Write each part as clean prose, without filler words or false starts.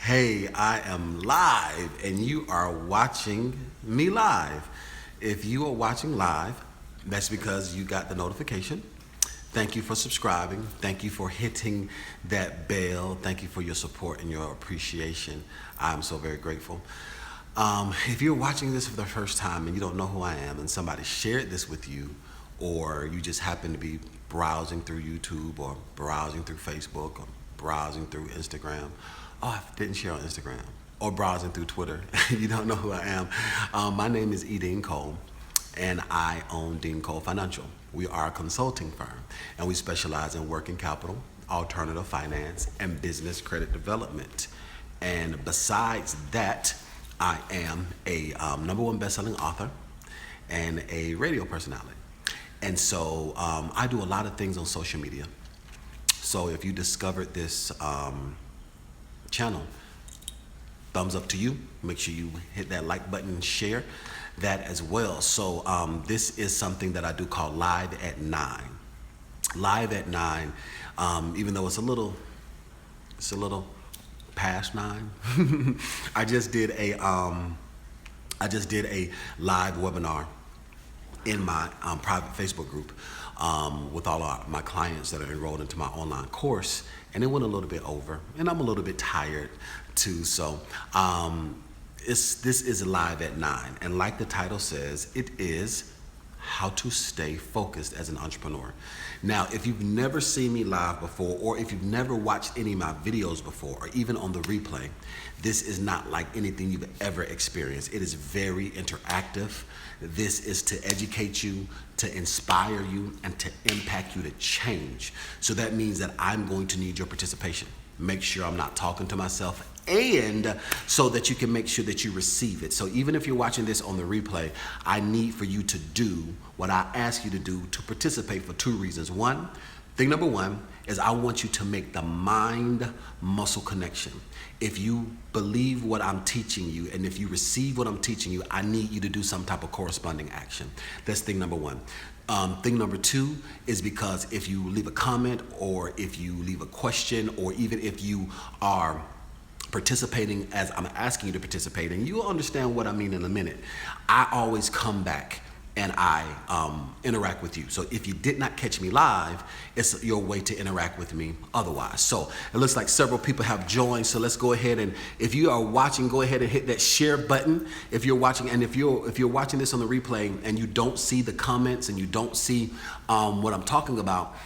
Hey, I am live and you are watching me live. If you are watching live, that's because you got the notification. Thank you for subscribing. Thank you for hitting that bell. Thank you for your support and your appreciation. I'm so very grateful. If you're watching this for the first time and you don't know who I am and somebody shared this with you, or you just happen to be browsing through YouTube or browsing through Facebook or browsing through Instagram, oh, I didn't share on Instagram, or browsing through Twitter, you don't know who I am. My name is E.DeanCole, and I own E.DeanCole Financial. We are a consulting firm, and we specialize in working capital, alternative finance, and business credit development. And besides that, I am a #1 best-selling author and a radio personality. And so I do a lot of things on social media. So if you discovered this channel, thumbs up to you. Make sure you hit that like button and share that as well. So this is something that I do called Live at 9. Live at 9, even though it's a little past 9. I just did a live webinar in my private Facebook group with all of my clients that are enrolled into my online course, and it went a little bit over, and I'm a little bit tired too. So this is live at 9, and like the title says, it is how to stay focused as an entrepreneur. Now, if you've never seen me live before, or if you've never watched any of my videos before, or even on the replay, this is not like anything you've ever experienced. It is very interactive. This is to educate you, to inspire you, and to impact you to change. So that means that I'm going to need your participation. Make sure I'm not talking to myself, and so that you can make sure that you receive it. So even if you're watching this on the replay, I need for you to do what I ask you to do to participate for 2 reasons. Thing number one is I want you to make the mind-muscle connection. If you believe what I'm teaching you, and if you receive what I'm teaching you, I need you to do some type of corresponding action. That's thing number one. Thing number 2 is because if you leave a comment, or if you leave a question, or even if you are participating as I'm asking you to participate, and you'll understand what I mean in a minute, I always come back and I interact with you. So if you did not catch me live, it's your way to interact with me otherwise. So it looks like several people have joined. So let's go ahead, and if you are watching, go ahead and hit that share button. If you're watching, and if you're watching this on the replay and you don't see the comments and you don't see what I'm talking about,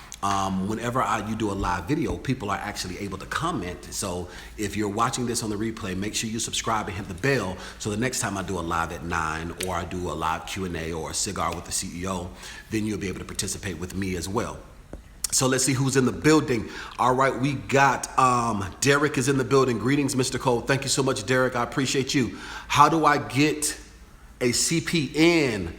whenever you do a live video, people are actually able to comment. So if you're watching this on the replay, make sure you subscribe and hit the bell, so the next time I do a live at 9, or I do a live Q&A or a cigar with the CEO, then you'll be able to participate with me as well. So let's see who's in the building. All right, we got Derek is in the building. Greetings, Mr. Cole. Thank you so much, Derek. I appreciate you. How do I get a CPN?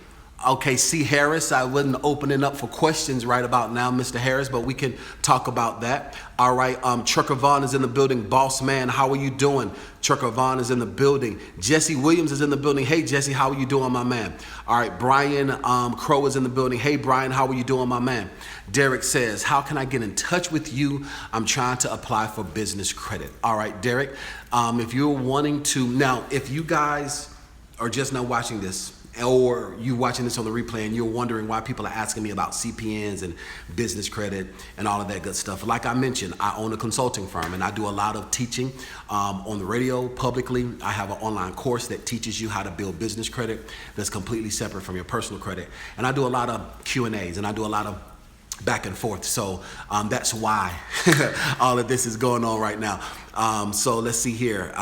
Okay, C. Harris, I wasn't opening up for questions right about now, Mr. Harris, but we can talk about that. All right, Trucker Vaughn is in the building. Boss man, how are you doing? Trucker Vaughn is in the building. Jesse Williams is in the building. Hey, Jesse, how are you doing, my man? All right, Brian Crow is in the building. Hey, Brian, how are you doing, my man? Derek says, how can I get in touch with you? I'm trying to apply for business credit. All right, Derek, if you're wanting to, now, if you guys are just now watching this, or you watching this on the replay and you're wondering why people are asking me about CPNs and business credit and all of that good stuff, like I mentioned, I own a consulting firm, and I do a lot of teaching on the radio publicly. I have an online course that teaches you how to build business credit that's completely separate from your personal credit. And I do a lot of Q&As, and I do a lot of back and forth. So that's why all of this is going on right now. So let's see here.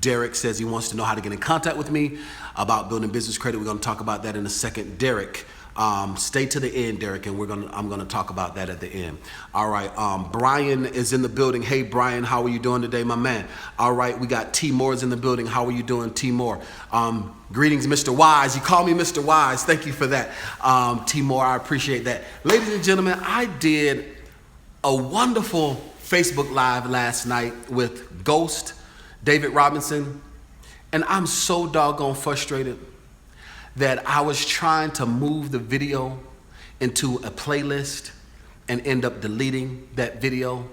Derek says he wants to know how to get in contact with me about building business credit. We're going to talk about that in a second. Derek, stay to the end, Derek, and I'm going to talk about that at the end. All right, Brian is in the building. Hey, Brian, how are you doing today, my man? All right, we got T. Moore is in the building. How are you doing, T. Moore? Greetings, Mr. Wise. You call me Mr. Wise. Thank you for that, T. Moore. I appreciate that. Ladies and gentlemen, I did a wonderful Facebook Live last night with Ghost David Robinson, and I'm so doggone frustrated that I was trying to move the video into a playlist and end up deleting that video.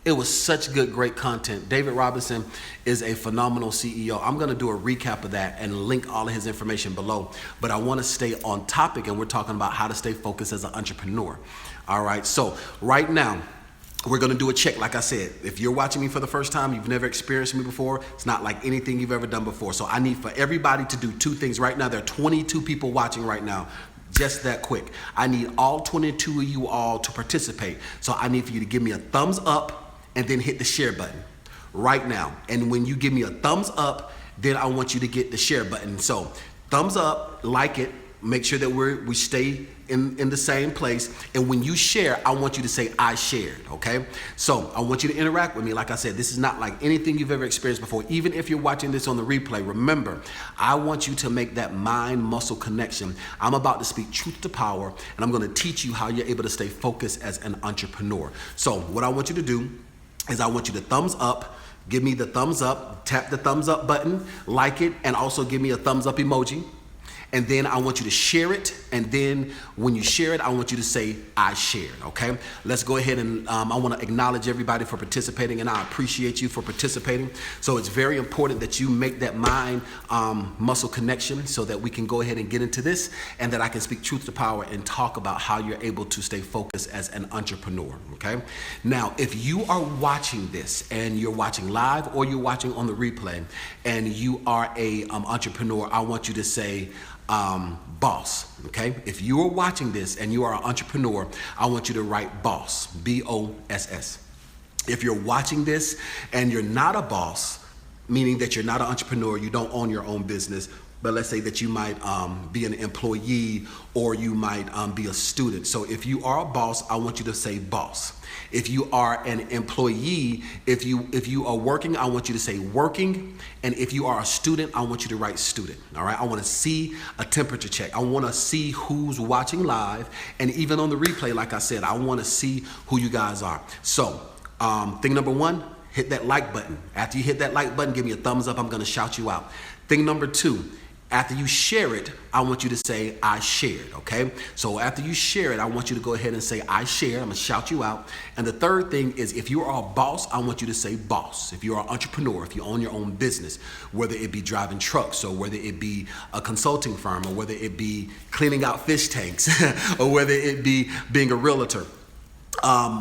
It was such great content. David Robinson is a phenomenal CEO. I'm going to do a recap of that and link all of his information below. But I want to stay on topic, and we're talking about how to stay focused as an entrepreneur. All right. So right now, we're going to do a check. Like I said, if you're watching me for the first time, you've never experienced me before, it's not like anything you've ever done before. So I need for everybody to do two things right now. There are 22 people watching right now. Just that quick. I need all 22 of you all to participate. So I need for you to give me a thumbs up and then hit the share button right now. And when you give me a thumbs up, then I want you to get the share button. So thumbs up, like it, make sure that we stay in the same place. And when you share, I want you to say, I shared, okay? So I want you to interact with me. Like I said, this is not like anything you've ever experienced before. Even if you're watching this on the replay, remember, I want you to make that mind-muscle connection. I'm about to speak truth to power, and I'm gonna teach you how you're able to stay focused as an entrepreneur. So what I want you to do is I want you to thumbs up, give me the thumbs up, tap the thumbs up button, like it, and also give me a thumbs up emoji. And then I want you to share it. And then when you share it, I want you to say, I shared, okay? Let's go ahead and I want to acknowledge everybody for participating, and I appreciate you for participating. So it's very important that you make that mind muscle connection so that we can go ahead and get into this, and that I can speak truth to power and talk about how you're able to stay focused as an entrepreneur, okay? Now, if you are watching this and you're watching live or you're watching on the replay and you are a entrepreneur, I want you to say, boss, okay? If you are watching this and you are an entrepreneur, I want you to write boss, B-O-S-S. If you're watching this and you're not a boss, meaning that you're not an entrepreneur, you don't own your own business, but let's say that you might be an employee or you might be a student. So if you are a boss, I want you to say boss. If you are an employee, if you are working, I want you to say working. And if you are a student, I want you to write student. All right. I want to see a temperature check. I want to see who's watching live. And even on the replay, like I said, I want to see who you guys are. So thing number one, hit that like button. After you hit that like button, give me a thumbs up. I'm going to shout you out. Thing number two, after you share it, I want you to say, I shared, okay? So after you share it, I want you to go ahead and say, I shared. I'm gonna shout you out. And the third thing is, if you are a boss, I want you to say boss. If you are an entrepreneur, if you own your own business, whether it be driving trucks or whether it be a consulting firm or whether it be cleaning out fish tanks or whether it be being a realtor,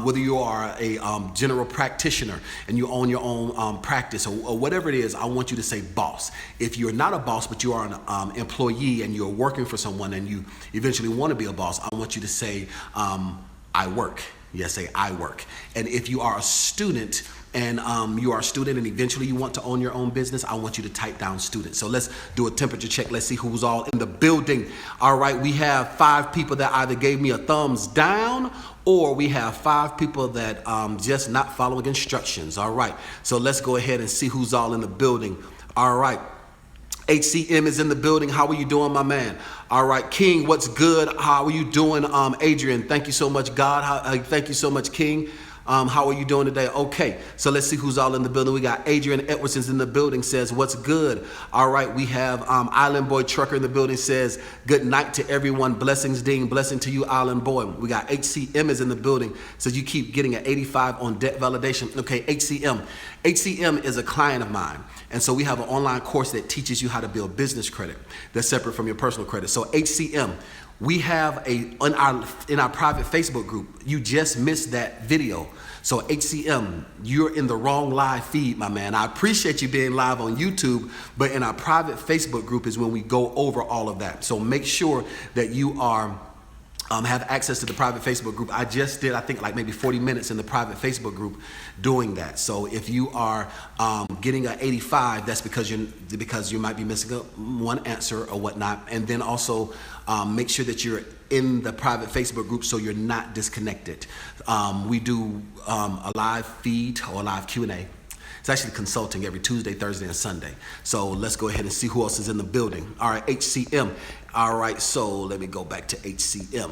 whether you are a general practitioner and you own your own practice or whatever it is, I want you to say boss. If you're not a boss, but you are an employee and you're working for someone and you eventually want to be a boss, I want you to say, I work. Yes, say I work. And if you are a student and you are a student and eventually you want to own your own business, I want you to type down student. So let's do a temperature check. Let's see who's all in the building. All right, we have 5 people that either gave me a thumbs down or we have 5 people that just not following instructions. All right, so let's go ahead and see who's all in the building. All right. HCM is in the building. How are you doing, my man? All right, King, what's good? How are you doing? Adrian, thank you so much, God. Thank you so much, King. How are you doing today? Okay, so let's see who's all in the building. We got Adrian Edwardson's in the building, says, what's good? All right, we have Island Boy Trucker in the building, says, good night to everyone. Blessings, Dean. Blessing to you, Island Boy. We got HCM is in the building, says you keep getting an 85 on debt validation. Okay, HCM. HCM is a client of mine. And so we have an online course that teaches you how to build business credit that's separate from your personal credit. So HCM, we have in our private Facebook group, you just missed that video. So HCM, you're in the wrong live feed, my man. I appreciate you being live on YouTube, but in our private Facebook group is when we go over all of that. So make sure that you are have access to the private Facebook group. I just did, I think, like maybe 40 minutes in the private Facebook group doing that. So if you are getting an 85, that's because you might be missing one answer or whatnot. And then also make sure that you're in the private Facebook group so you're not disconnected. We do a live feed or a live Q&A. It's actually consulting every Tuesday, Thursday, and Sunday. So let's go ahead and see who else is in the building. All right, HCM. All right, so let me go back to HCM.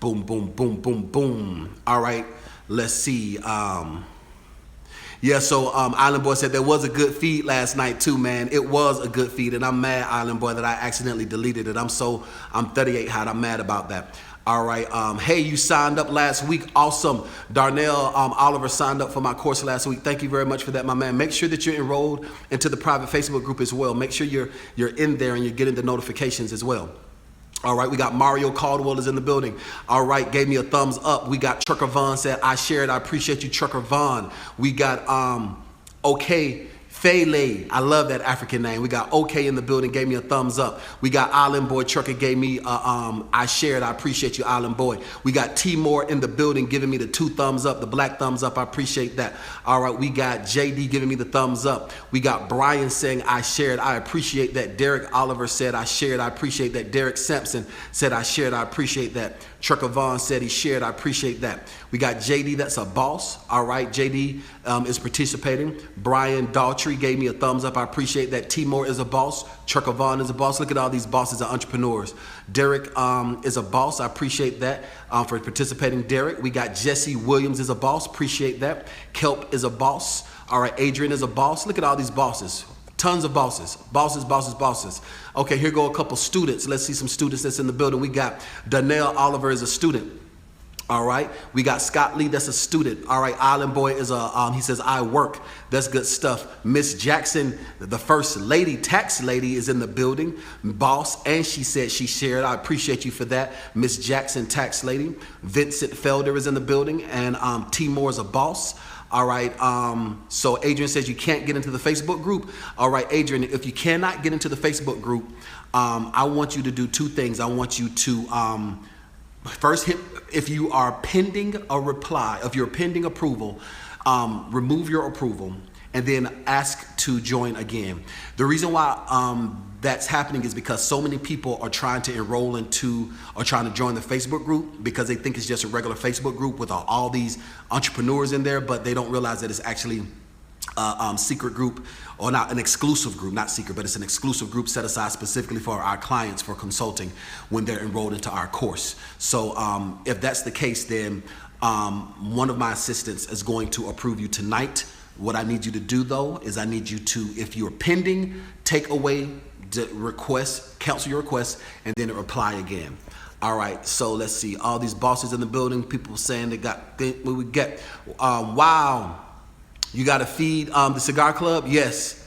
Boom, boom, boom, boom, boom. All right, let's see. Yeah, so Island Boy said there was a good feed last night too, man. It was a good feed, and I'm mad, Island Boy, that I accidentally deleted it. I'm 38 hot. I'm mad about that. All right. Hey, you signed up last week. Awesome. Darnell Oliver signed up for my course last week. Thank you very much for that, my man. Make sure that you're enrolled into the private Facebook group as well. Make sure you're in there and you're getting the notifications as well. All right, we got Mario Caldwell is in the building. All right, gave me a thumbs up. We got Trucker Vaughn said, I shared. I appreciate you, Trucker Vaughn. We got okay. Fele, I love that African name. We got OK in the building, gave me a thumbs up. We got Island Boy Trucker, gave me I shared. I appreciate you, Island Boy. We got Timor in the building, giving me the 2 thumbs up, the black thumbs up. I appreciate that. All right, we got JD giving me the thumbs up. We got Brian saying I shared. I appreciate that. Derek Oliver said I shared. I appreciate that. Derek Sampson said I shared. I appreciate that. Trucker Vaughn said he shared. I appreciate that. We got JD, that's a boss. All right, JD is participating. Brian Daltrey gave me a thumbs up. I appreciate that. Timor is a boss. Trucker Vaughn is a boss. Look at all these bosses and entrepreneurs. Derek is a boss. I appreciate that for participating, Derek. We got Jesse Williams is a boss. Appreciate that. Kelp is a boss. All right, Adrian is a boss. Look at all these bosses. Tons of bosses. Bosses, bosses, bosses. Okay, here go a couple students. Let's see some students that's in the building. We got Danielle Oliver is a student. All right, we got Scott Lee, that's a student. All right, Island Boy is a, he says, I work. That's good stuff. Miss Jackson, the first lady, tax lady is in the building, boss, and she said she shared. I appreciate you for that. Miss Jackson, tax lady. Vincent Felder is in the building, and Timor is a boss. All right, so Adrian says you can't get into the Facebook group. All right, Adrian, if you cannot get into the Facebook group, I want you to do 2 things. I want you to first hit, if you are pending a reply, if you're pending approval, remove your approval and then ask to join again. The reason why that's happening is because so many people are trying to enroll into or trying to join the Facebook group because they think it's just a regular Facebook group with all these entrepreneurs in there, but they don't realize that it's actually a secret group, or not an exclusive group, not secret, but it's an exclusive group set aside specifically for our clients for consulting when they're enrolled into our course. So if that's the case, then one of my assistants is going to approve you tonight. What I need you to do though is I need you to, if you're pending, take away the request, cancel your request, and then reply again. All right, so let's see. All these bosses in the building, people saying they got what we get. Wow, you got to feed the cigar club? Yes.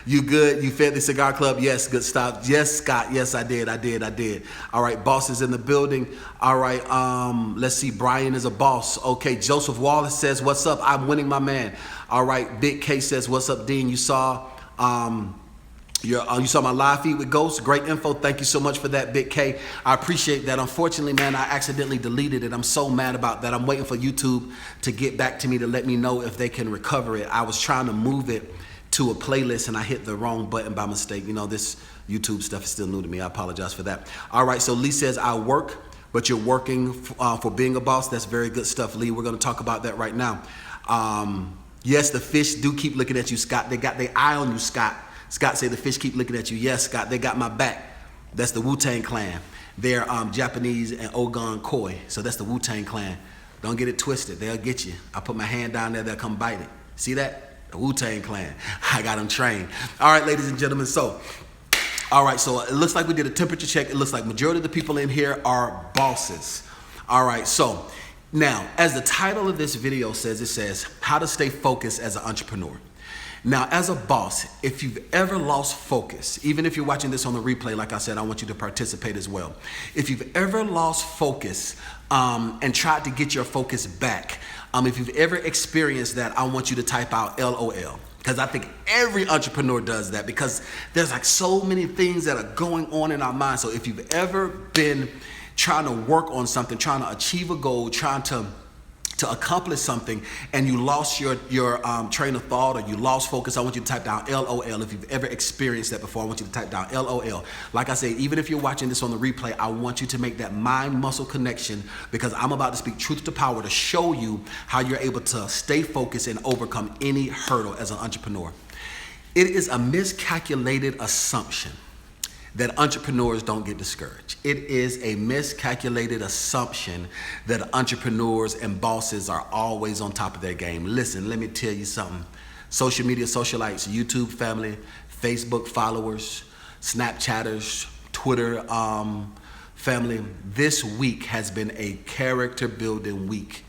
You good? You fed the cigar club? Yes, good stuff. Yes, Scott. Yes, I did. All right, bosses in the building. All right, let's see. Brian is a boss. Okay, Joseph Wallace says, what's up? I'm winning, my man. All right, Big K says, what's up, Dean? You saw you saw my live feed with Ghost. Great info. Thank you so much for that, Big K. I appreciate that. Unfortunately, man, I accidentally deleted it. I'm so mad about that. I'm waiting for YouTube to get back to me to let me know if they can recover it. I was trying to move it to a playlist and I hit the wrong button by mistake. You know, this YouTube stuff is still new to me. I apologize for that. All right, so Lee says, I work, but you're working for being a boss. That's very good stuff, Lee. We're going to talk about that right now. Yes, the fish do keep looking at you, Scott. They got their eye on you, Scott. Scott say the fish keep looking at you. Yes, Scott, they got my back. That's the Wu-Tang Clan. They're Japanese and E.DeanCole. So that's the Wu-Tang Clan. Don't get it twisted. They'll get you. I put my hand down there, they'll come bite it. See that? The Wu-Tang Clan. I got them trained. All right, ladies and gentlemen. So, all right, so it looks like we did a temperature check. It looks like majority of the people in here are bosses. All right, so now, as the title of this video says, it says, how to stay focused as an entrepreneur. Now, as a boss, if you've ever lost focus, even if you're watching this on the replay, like I said, I want you to participate as well. If you've ever lost focus and tried to get your focus back, if you've ever experienced that, I want you to type out LOL. Because I think every entrepreneur does that because there's like so many things that are going on in our mind. So if you've ever been trying to work on something, trying to achieve a goal, trying to accomplish something and you lost your train of thought or you lost focus, I want you to type down LOL. If you've ever experienced that before, I want you to type down LOL. Like I said, even if you're watching this on the replay, I want you to make that mind muscle connection because I'm about to speak truth to power to show you how you're able to stay focused and overcome any hurdle as an entrepreneur. It is a miscalculated assumption that entrepreneurs don't get discouraged. It is a miscalculated assumption that entrepreneurs and bosses are always on top of their game. Listen, let me tell you something. Social media socialites, YouTube family, Facebook followers, Snapchatters, Twitter Family, this week has been a character building week.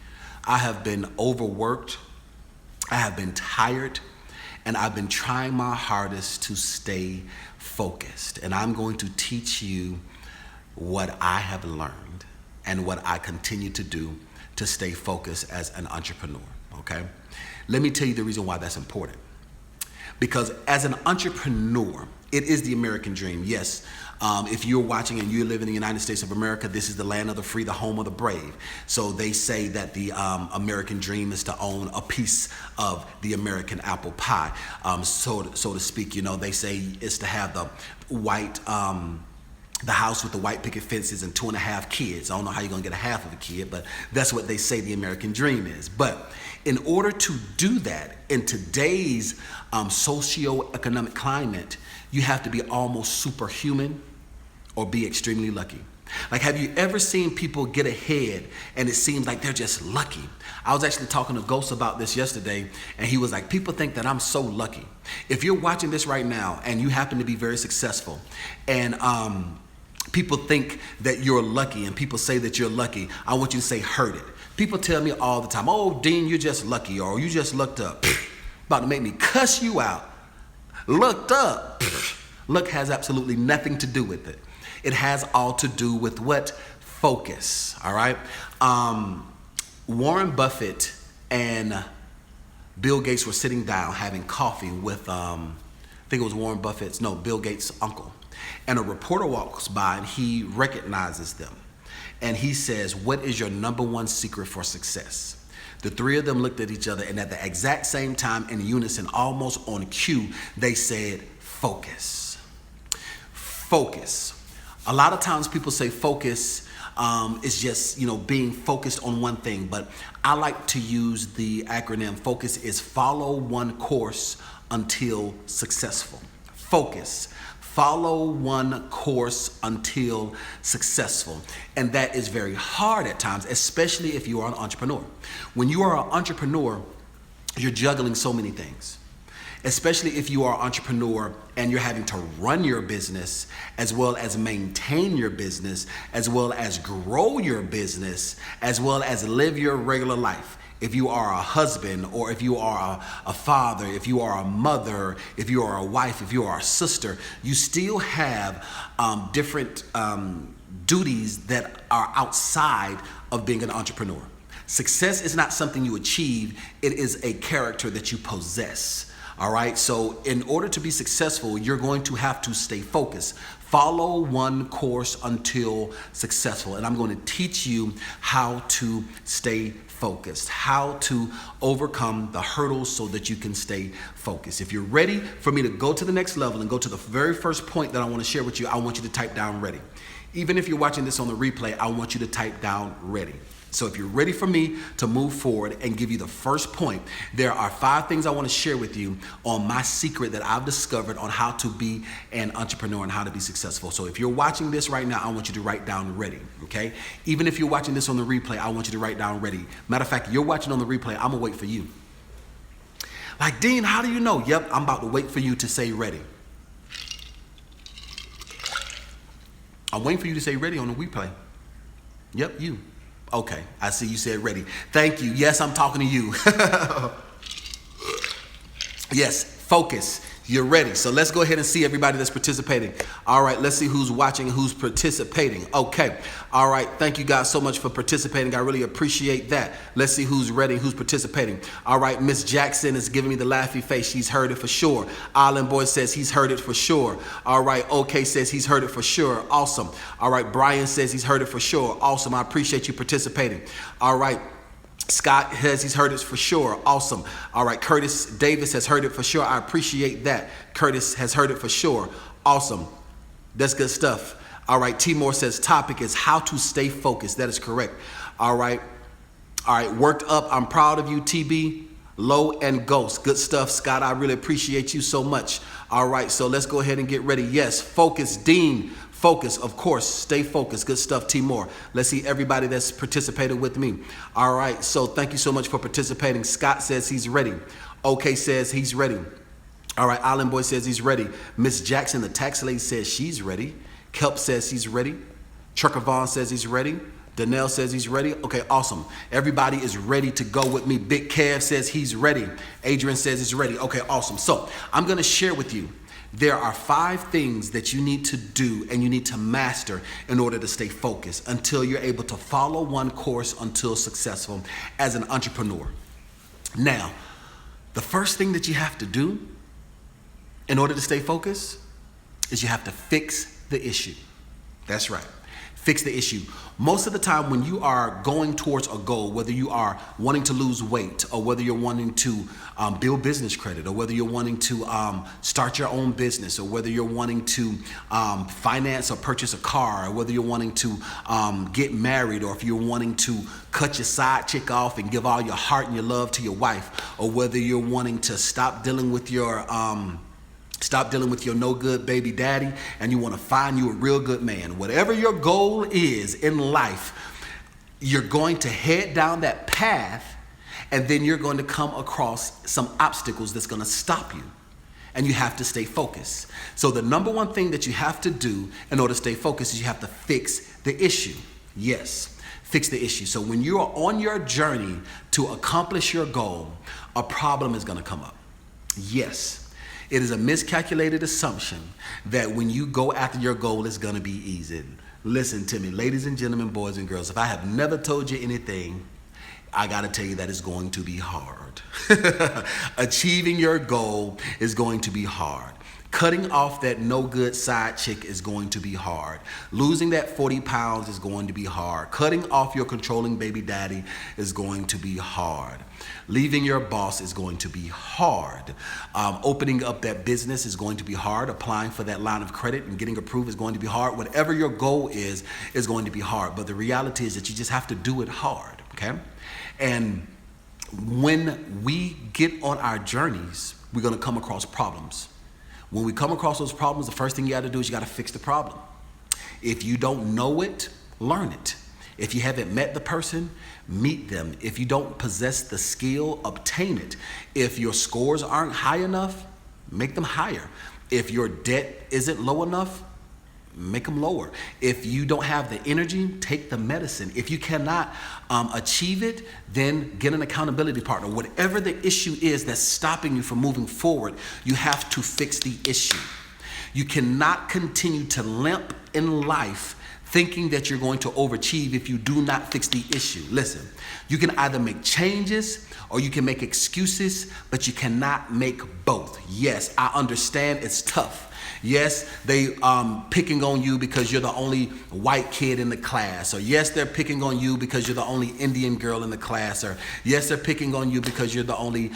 I have been overworked, I have been tired, and I've been trying my hardest to stay focused. And I'm going to teach you what I have learned and what I continue to do to stay focused as an entrepreneur, okay? Let me tell you the reason why that's important. Because as an entrepreneur, it is the American dream. Yes, if you're watching and you live in the United States of America, this is the land of the free, the home of the brave. So they say that the American dream is to own a piece of the American apple pie, so to speak. You know, they say it's to have the white, the house with the white picket fences and 2.5 kids. I don't know how you're gonna get a half of a kid, but that's what they say the American dream is. But in order to do that in today's socioeconomic climate, you have to be almost superhuman or be extremely lucky. Like, have you ever seen people get ahead and it seems like they're just lucky? I was actually talking to Ghost about this yesterday, and he was like, people think that I'm so lucky. If you're watching this right now and you happen to be very successful, and people think that you're lucky and people say that you're lucky, I want you to say, heard it. People tell me all the time, oh, Dean, you're just lucky, or you just lucked up. About to make me cuss you out. Lucked up. Luck has absolutely nothing to do with it. It has all to do with what? Focus, all right? Warren Buffett and Bill Gates were sitting down having coffee with, I think it was Bill Gates' uncle. And a reporter walks by and he recognizes them. And he says, what is your number one secret for success? The three of them looked at each other, and at the exact same time, in unison, almost on cue, they said, focus. Focus. A lot of times people say focus is just, being focused on one thing, but I like to use the acronym focus is follow one course until successful. Focus. Follow one course until successful. And that is very hard at times, especially if you are an entrepreneur. When you are an entrepreneur, you're juggling so many things. Especially if you are an entrepreneur and you're having to run your business, as well as maintain your business, as well as grow your business, as well as live your regular life. If you are a husband, or if you are a father, if you are a mother, if you are a wife, if you are a sister, you still have different duties that are outside of being an entrepreneur. Success is not something you achieve, it is a character that you possess. All right, so in order to be successful, you're going to have to stay focused. Follow one course until successful. And I'm going to teach you how to stay focused, how to overcome the hurdles so that you can stay focused. If you're ready for me to go to the next level and go to the very first point that I want to share with you, I want you to type down ready. Even if you're watching this on the replay, I want you to type down ready. So if you're ready for me to move forward and give you the first point, there are 5 things I want to share with you on my secret that I've discovered on how to be an entrepreneur and how to be successful. So if you're watching this right now, I want you to write down ready, okay? Even if you're watching this on the replay, I want you to write down ready. Matter of fact, you're watching on the replay, I'm gonna wait for you. Like, Dean, how do you know? Yep, I'm about to wait for you to say ready. I'm waiting for you to say ready on the replay. Yep, you. Okay, I see you said ready. Thank you. Yes, I'm talking to you. Yes, focus. You're ready. So let's go ahead and see everybody that's participating. All right, let's see who's watching and who's participating. Okay. All right. Thank you guys so much for participating. I really appreciate that. Let's see who's ready, who's participating. All right, Miss Jackson is giving me the laughy face. She's heard it for sure. Island Boy says he's heard it for sure. All right, OK says he's heard it for sure. Awesome. All right, Brian says he's heard it for sure. Awesome. I appreciate you participating. All right. Scott says he's heard it for sure. Awesome. All right. Curtis Davis has heard it for sure. I appreciate that. Curtis has heard it for sure. Awesome. That's good stuff. All right. Timor says topic is how to stay focused. That is correct. All right. All right. Worked up. I'm proud of you, TB. Low and Ghost. Good stuff, Scott. I really appreciate you so much. All right. So let's go ahead and get ready. Yes. Focus. Dean. Focus, of course, stay focused. Good stuff, Timor. Let's see everybody that's participated with me. All right, so thank you so much for participating. Scott says he's ready. OK says he's ready. All right, Island Boy says he's ready. Miss Jackson, the tax lady, says she's ready. Kelp says he's ready. Trucker Vaughn says he's ready. Donnell says he's ready. Okay, awesome. Everybody is ready to go with me. Big Kev says he's ready. Adrian says he's ready. Okay, awesome. So I'm going to share with you. There are 5 things that you need to do and you need to master in order to stay focused until you're able to follow one course until successful as an entrepreneur. Now, the first thing that you have to do in order to stay focused is you have to fix the issue. That's right. Fix the issue. Most of the time when you are going towards a goal, whether you are wanting to lose weight or whether you're wanting to build business credit or whether you're wanting to start your own business or whether you're wanting to finance or purchase a car or whether you're wanting to get married or if you're wanting to cut your side chick off and give all your heart and your love to your wife or whether you're wanting to stop dealing with your no good baby daddy and you want to find you a real good man. Whatever your goal is in life, you're going to head down that path and then you're going to come across some obstacles that's going to stop you. And you have to stay focused. So the number one thing that you have to do in order to stay focused is you have to fix the issue. Yes, fix the issue. So when you are on your journey to accomplish your goal, a problem is going to come up. Yes. It is a miscalculated assumption that when you go after your goal, it's going to be easy. Listen to me, ladies and gentlemen, boys and girls. If I have never told you anything, I got to tell you that it's going to be hard. Achieving your goal is going to be hard. Cutting off that no good side chick is going to be hard. Losing that 40 pounds is going to be hard. Cutting off your controlling baby daddy is going to be hard. Leaving your boss is going to be hard. Opening up that business is going to be hard. Applying for that line of credit and getting approved is going to be hard. Whatever your goal is going to be hard. But the reality is that you just have to do it hard, okay? And when we get on our journeys, we're going to come across problems. When we come across those problems, the first thing you got to do is you got to fix the problem. If you don't know it, learn it. If you haven't met the person, meet them. If you don't possess the skill, obtain it. If your scores aren't high enough, make them higher. If your debt isn't low enough, make them lower. If you don't have the energy, take the medicine. If you cannot achieve it, then get an accountability partner. Whatever the issue is that's stopping you from moving forward, you have to fix the issue. You cannot continue to limp in life thinking that you're going to overachieve if you do not fix the issue. Listen, you can either make changes or you can make excuses, but you cannot make both. Yes, I understand it's tough. Yes, they picking on you because you're the only white kid in the class. Or yes, they're picking on you because you're the only Indian girl in the class. Or yes, they're picking on you because you're the only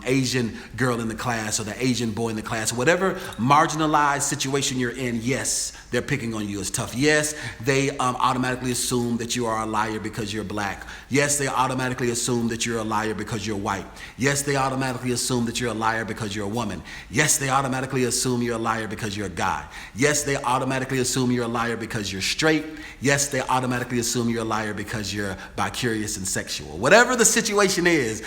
Asian girl in the class or the Asian boy in the class. Whatever marginalized situation you're in, yes, they're picking on you. It's tough. Yes, they automatically assume that you are a liar because you're black. Yes, they automatically assume that you're a liar because you're white. Yes, they automatically assume that you're a liar because you're a woman. Yes, they automatically assume you're a liar because you're a guy. Yes, they automatically assume you're a liar because you're straight. Yes, they automatically assume you're a liar because you're bi-curious and sexual. Whatever the situation is,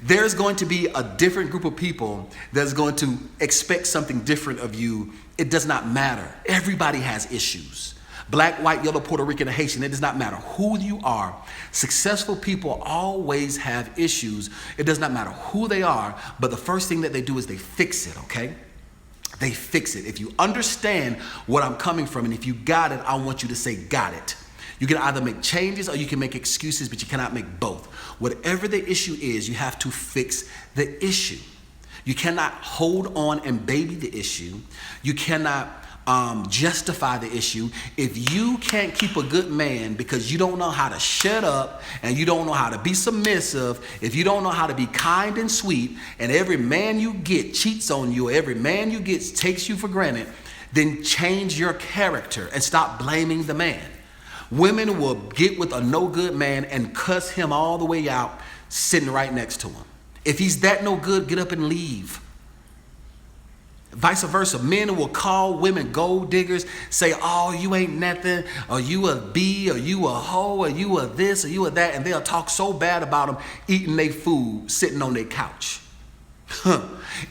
there's going to be a different group of people that's going to expect something different of you. It does not matter. Everybody has issues. Black, white, yellow, Puerto Rican, and Haitian, it does not matter who you are. Successful people always have issues. It does not matter who they are, but the first thing that they do is they fix it, okay? They fix it. If you understand what I'm coming from and if you got it, I want you to say got it. You can either make changes or you can make excuses, but you cannot make both. Whatever the issue is, you have to fix the issue. You cannot hold on and baby the issue. You cannot justify the issue. If you can't keep a good man because you don't know how to shut up and you don't know how to be submissive, if you don't know how to be kind and sweet, and every man you get cheats on you, or every man you get takes you for granted, then change your character and stop blaming the man. Women will get with a no good man and cuss him all the way out sitting right next to him. If he's that no good, get up and leave. Vice versa, men will call women gold diggers, say, oh, you ain't nothing, or you a B, or you a hoe, or you a this, or you a that, and they'll talk so bad about them eating their food, sitting on their couch.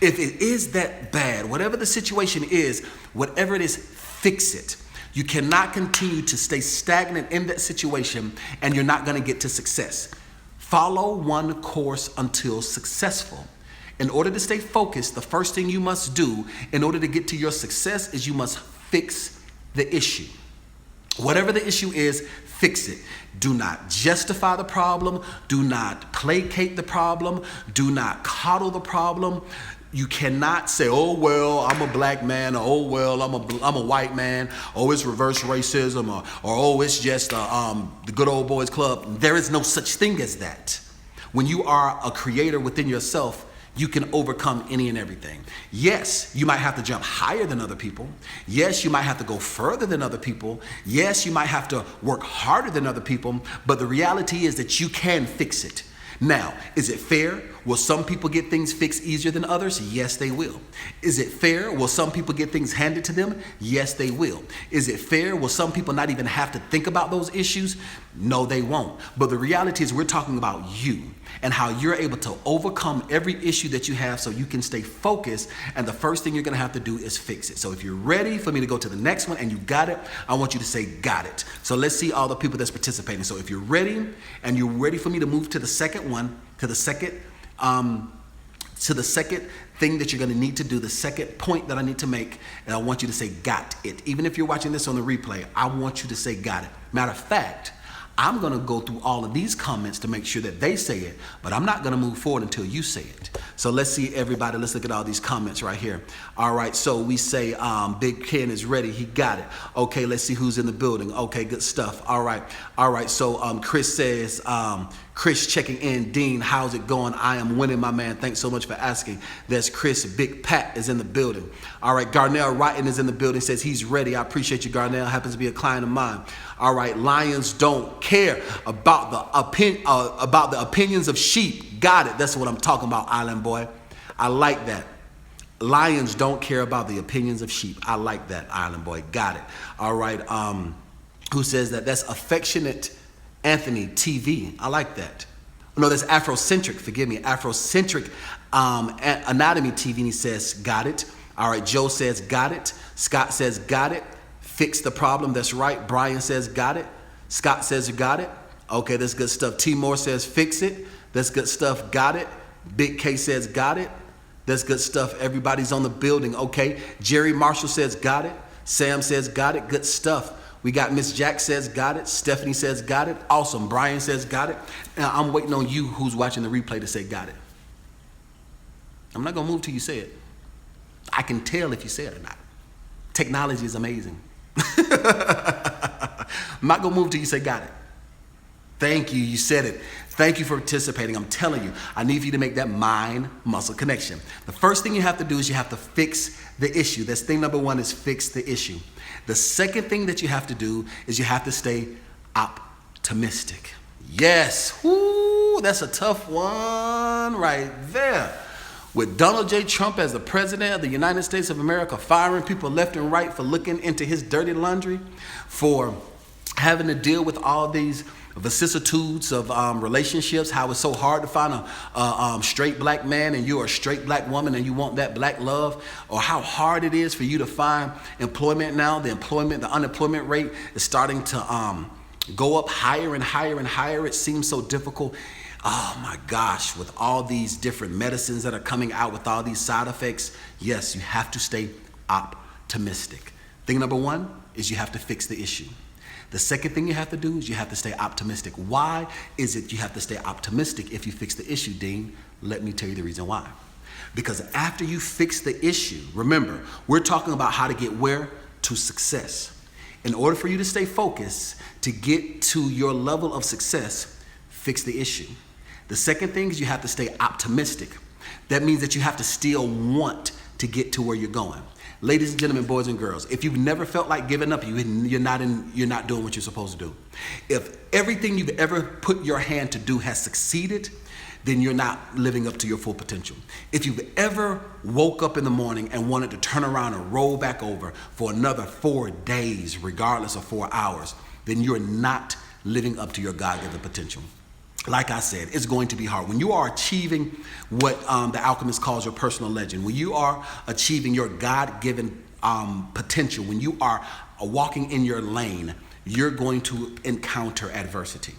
If it is that bad, whatever the situation is, whatever it is, fix it. You cannot continue to stay stagnant in that situation and you're not going to get to success. Follow one course until successful. In order to stay focused, the first thing you must do in order to get to your success is you must fix the issue. Whatever the issue is, fix it. Do not justify the problem. Do not placate the problem. Do not coddle the problem. You cannot say, oh, well, I'm a black man, or oh, well, I'm a white man, oh, it's reverse racism, or oh, it's just the good old boys club. There is no such thing as that. When you are a creator within yourself, you can overcome any and everything. Yes, you might have to jump higher than other people. Yes, you might have to go further than other people. Yes, you might have to work harder than other people, but the reality is that you can fix it. Now, is it fair? Will some people get things fixed easier than others? Yes, they will. Is it fair? Will some people get things handed to them? Yes, they will. Is it fair? Will some people not even have to think about those issues? No, they won't. But the reality is we're talking about you and how you're able to overcome every issue that you have so you can stay focused. And the first thing you're going to have to do is fix it. So if you're ready for me to go to the next one and you got it, I want you to say, got it. So let's see all the people that's participating. So if you're ready and you're ready for me to move to the second one, to the second thing that you're going to need to do, the second point that I need to make, and I want you to say, got it. Even if you're watching this on the replay, I want you to say, got it. Matter of fact, I'm going to go through all of these comments to make sure that they say it, but I'm not going to move forward until you say it. So let's see, everybody. Let's look at all these comments right here. All right, so we say Big Ken is ready. He got it. Okay, let's see who's in the building. Okay, good stuff. All right. So Chris says, Chris checking in. Dean, how's it going? I am winning, my man. Thanks so much for asking. There's Chris. Big Pat is in the building. All right, Garnell Wrighton is in the building. Says he's ready. I appreciate you, Garnell. Happens to be a client of mine. All right, lions don't care about the opinions of sheep. Got it. That's what I'm talking about, Island Boy. I like that. Lions don't care about the opinions of sheep. I like that, Island Boy. Got it. All right. Who says that? That's Affectionate Anthony TV. I like that. No, that's Afrocentric. Forgive me. Afrocentric Anatomy TV. And he says, got it. All right. Joe says, got it. Scott says, got it. Fix the problem. That's right. Brian says, got it. Scott says, you got it. Okay, that's good stuff. T. Moore says, fix it. That's good stuff. Got it. Big K says, got it. That's good stuff. Everybody's on the building. Okay. Jerry Marshall says, got it. Sam says, got it. Good stuff. We got Miss Jack says, got it. Stephanie says, got it. Awesome. Brian says, got it. Now I'm waiting on you who's watching the replay to say, got it. I'm not going to move till you say it. I can tell if you say it or not. Technology is amazing. I'm not going to move till you say, got it. Thank you. You said it. Thank you for participating. I'm telling you, I need for you to make that mind-muscle connection. The first thing you have to do is you have to fix the issue. That's thing number one, is fix the issue. The second thing that you have to do is you have to stay optimistic. Yes. Woo, that's a tough one right there. With Donald J. Trump as the president of the United States of America, firing people left and right for looking into his dirty laundry, for having to deal with all these vicissitudes of relationships, how it's so hard to find a straight black man and you're a straight black woman and you want that black love, or how hard it is for you to find employment now. The unemployment rate is starting to go up higher and higher and higher. It seems so difficult. Oh my gosh, with all these different medicines that are coming out with all these side effects, yes, you have to stay optimistic. Thing number one is you have to fix the issue. The second thing you have to do is you have to stay optimistic. Why is it you have to stay optimistic if you fix the issue, Dean? Let me tell you the reason why. Because after you fix the issue, remember, we're talking about how to get where? To success. In order for you to stay focused, to get to your level of success, fix the issue. The second thing is you have to stay optimistic. That means that you have to still want to get to where you're going. Ladies and gentlemen, boys and girls, if you've never felt like giving up, you're not doing what you're supposed to do. If everything you've ever put your hand to do has succeeded, then you're not living up to your full potential. If you've ever woke up in the morning and wanted to turn around and roll back over for another 4 days, regardless of 4 hours, then you're not living up to your God-given potential. Like I said, it's going to be hard. When you are achieving what the alchemist calls your personal legend, when you are achieving your God-given potential, when you are walking in your lane, you're going to encounter adversity.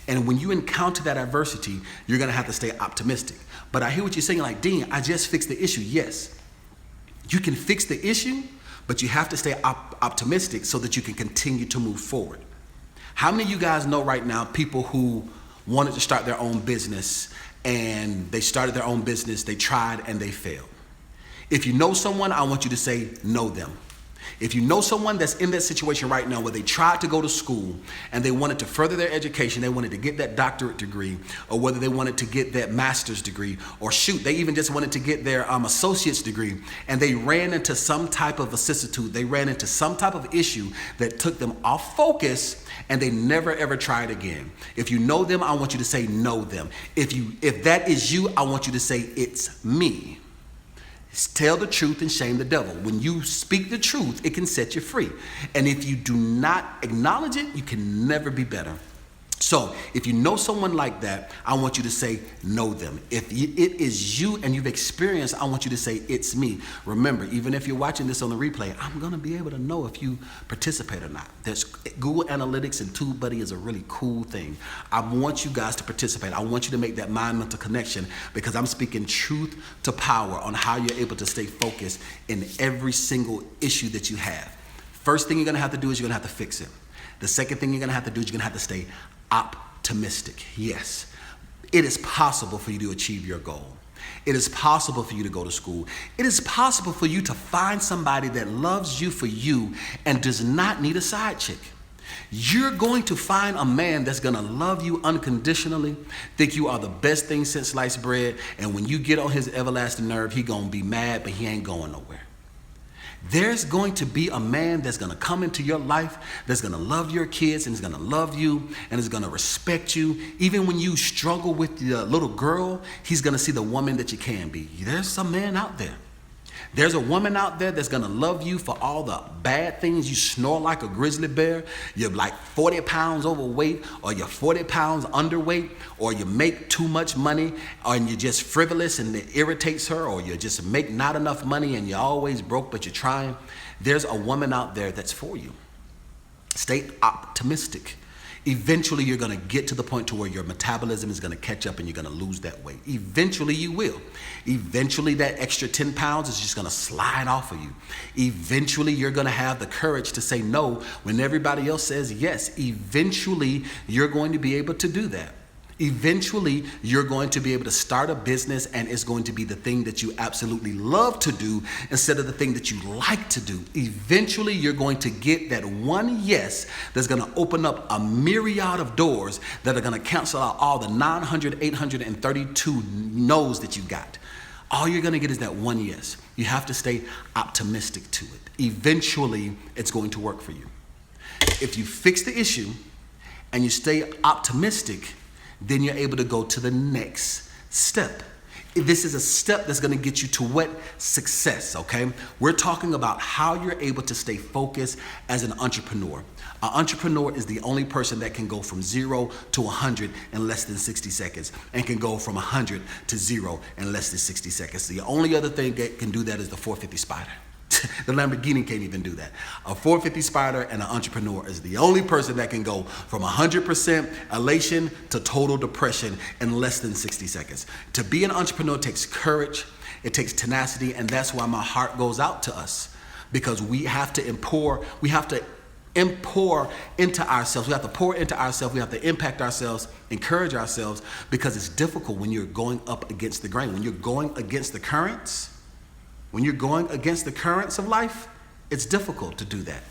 And when you encounter that adversity, you're going to have to stay optimistic. But I hear what you're saying, like, Dean, I just fixed the issue. Yes, you can fix the issue, but you have to stay optimistic so that you can continue to move forward. How many of you guys know right now people who wanted to start their own business, and they started their own business, they tried and they failed? If you know someone, I want you to say, know them. If you know someone that's in that situation right now where they tried to go to school and they wanted to further their education, they wanted to get that doctorate degree, or whether they wanted to get that master's degree, or shoot, they even just wanted to get their associate's degree, and they ran into some type of vicissitude, they ran into some type of issue that took them off focus, and they never ever tried again. If you know them, I want you to say, know them. If that is you, I want you to say, it's me. Tell the truth and shame the devil. When you speak the truth, it can set you free. And if you do not acknowledge it, you can never be better. So if you know someone like that, I want you to say, know them. If it is you and you've experienced, I want you to say, it's me. Remember, even if you're watching this on the replay, I'm going to be able to know if you participate or not. There's Google Analytics, and TubeBuddy is a really cool thing. I want you guys to participate. I want you to make that mind-mental connection, because I'm speaking truth to power on how you're able to stay focused in every single issue that you have. First thing you're going to have to do is you're going to have to fix it. The second thing you're going to have to do is you're going to have to stay optimistic. Yes, it is possible for you to achieve your goal. It is possible for you to go to school. It is possible for you to find somebody that loves you for you and does not need a side chick. You're going to find a man that's going to love you unconditionally, think you are the best thing since sliced bread, and when you get on his everlasting nerve, he going to be mad, but he ain't going nowhere. There's going to be a man that's going to come into your life that's going to love your kids and is going to love you and is going to respect you. Even when you struggle with the little girl, he's going to see the woman that you can be. There's some man out there. There's a woman out there that's going to love you for all the bad things. You snore like a grizzly bear. You're like 40 pounds overweight, or you're 40 pounds underweight, or you make too much money, or you're just frivolous and it irritates her, or you just make not enough money and you're always broke but you're trying. There's a woman out there that's for you. Stay optimistic. Eventually you're going to get to the point to where your metabolism is going to catch up and you're going to lose that weight. Eventually you will. Eventually that extra 10 pounds is just going to slide off of you. Eventually you're going to have the courage to say no when everybody else says yes. Eventually you're going to be able to do that. Eventually, you're going to be able to start a business, and it's going to be the thing that you absolutely love to do instead of the thing that you like to do. Eventually, you're going to get that one yes that's going to open up a myriad of doors that are going to cancel out all the 832 no's that you got. All you're going to get is that one yes. You have to stay optimistic to it. Eventually, it's going to work for you. If you fix the issue and you stay optimistic, then you're able to go to the next step. This is a step that's going to get you to what? Success, okay? We're talking about how you're able to stay focused as an entrepreneur. An entrepreneur is the only person that can go from 0 to 100 in less than 60 seconds, and can go from 100 to 0 in less than 60 seconds. The only other thing that can do that is the 450 Spider. The Lamborghini can't even do that. A 450 Spider and an entrepreneur is the only person that can go from 100% elation to total depression in less than 60 seconds. To be an entrepreneur takes courage, it takes tenacity, and that's why my heart goes out to us, because we have to pour into ourselves. We have to pour into ourselves. We have to impact ourselves, encourage ourselves, because it's difficult when you're going up against the grain. When you're going against the currents, when you're going against the currents of life, it's difficult to do that.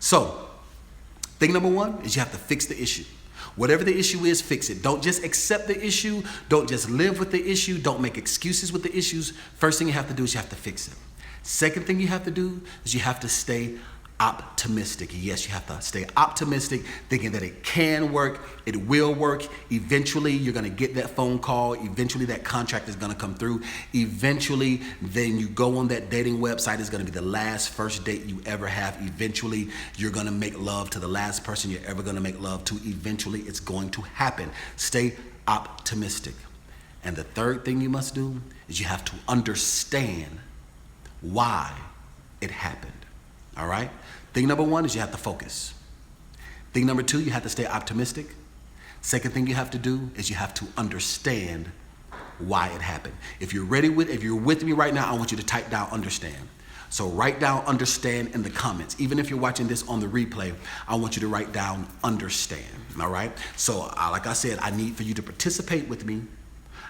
So, thing number one is you have to fix the issue. Whatever the issue is, fix it. Don't just accept the issue. Don't just live with the issue. Don't make excuses with the issues. First thing you have to do is you have to fix it. Second thing you have to do is you have to stay optimistic. Yes, you have to stay optimistic, thinking that it can work, it will work. Eventually, you're going to get that phone call. Eventually, that contract is going to come through. Eventually, then you go on that dating website. It's going to be the last first date you ever have. Eventually, you're going to make love to the last person you're ever going to make love to. Eventually, it's going to happen. Stay optimistic. And the third thing you must do is you have to understand why it happened. All right? Thing number one is you have to focus. Thing number two, you have to stay optimistic. Second thing you have to do is you have to understand why it happened. If you're with me right now, I want you to type down understand. So write down understand in the comments. Even if you're watching this on the replay, I want you to write down understand. All right? So like I said, I need for you to participate with me.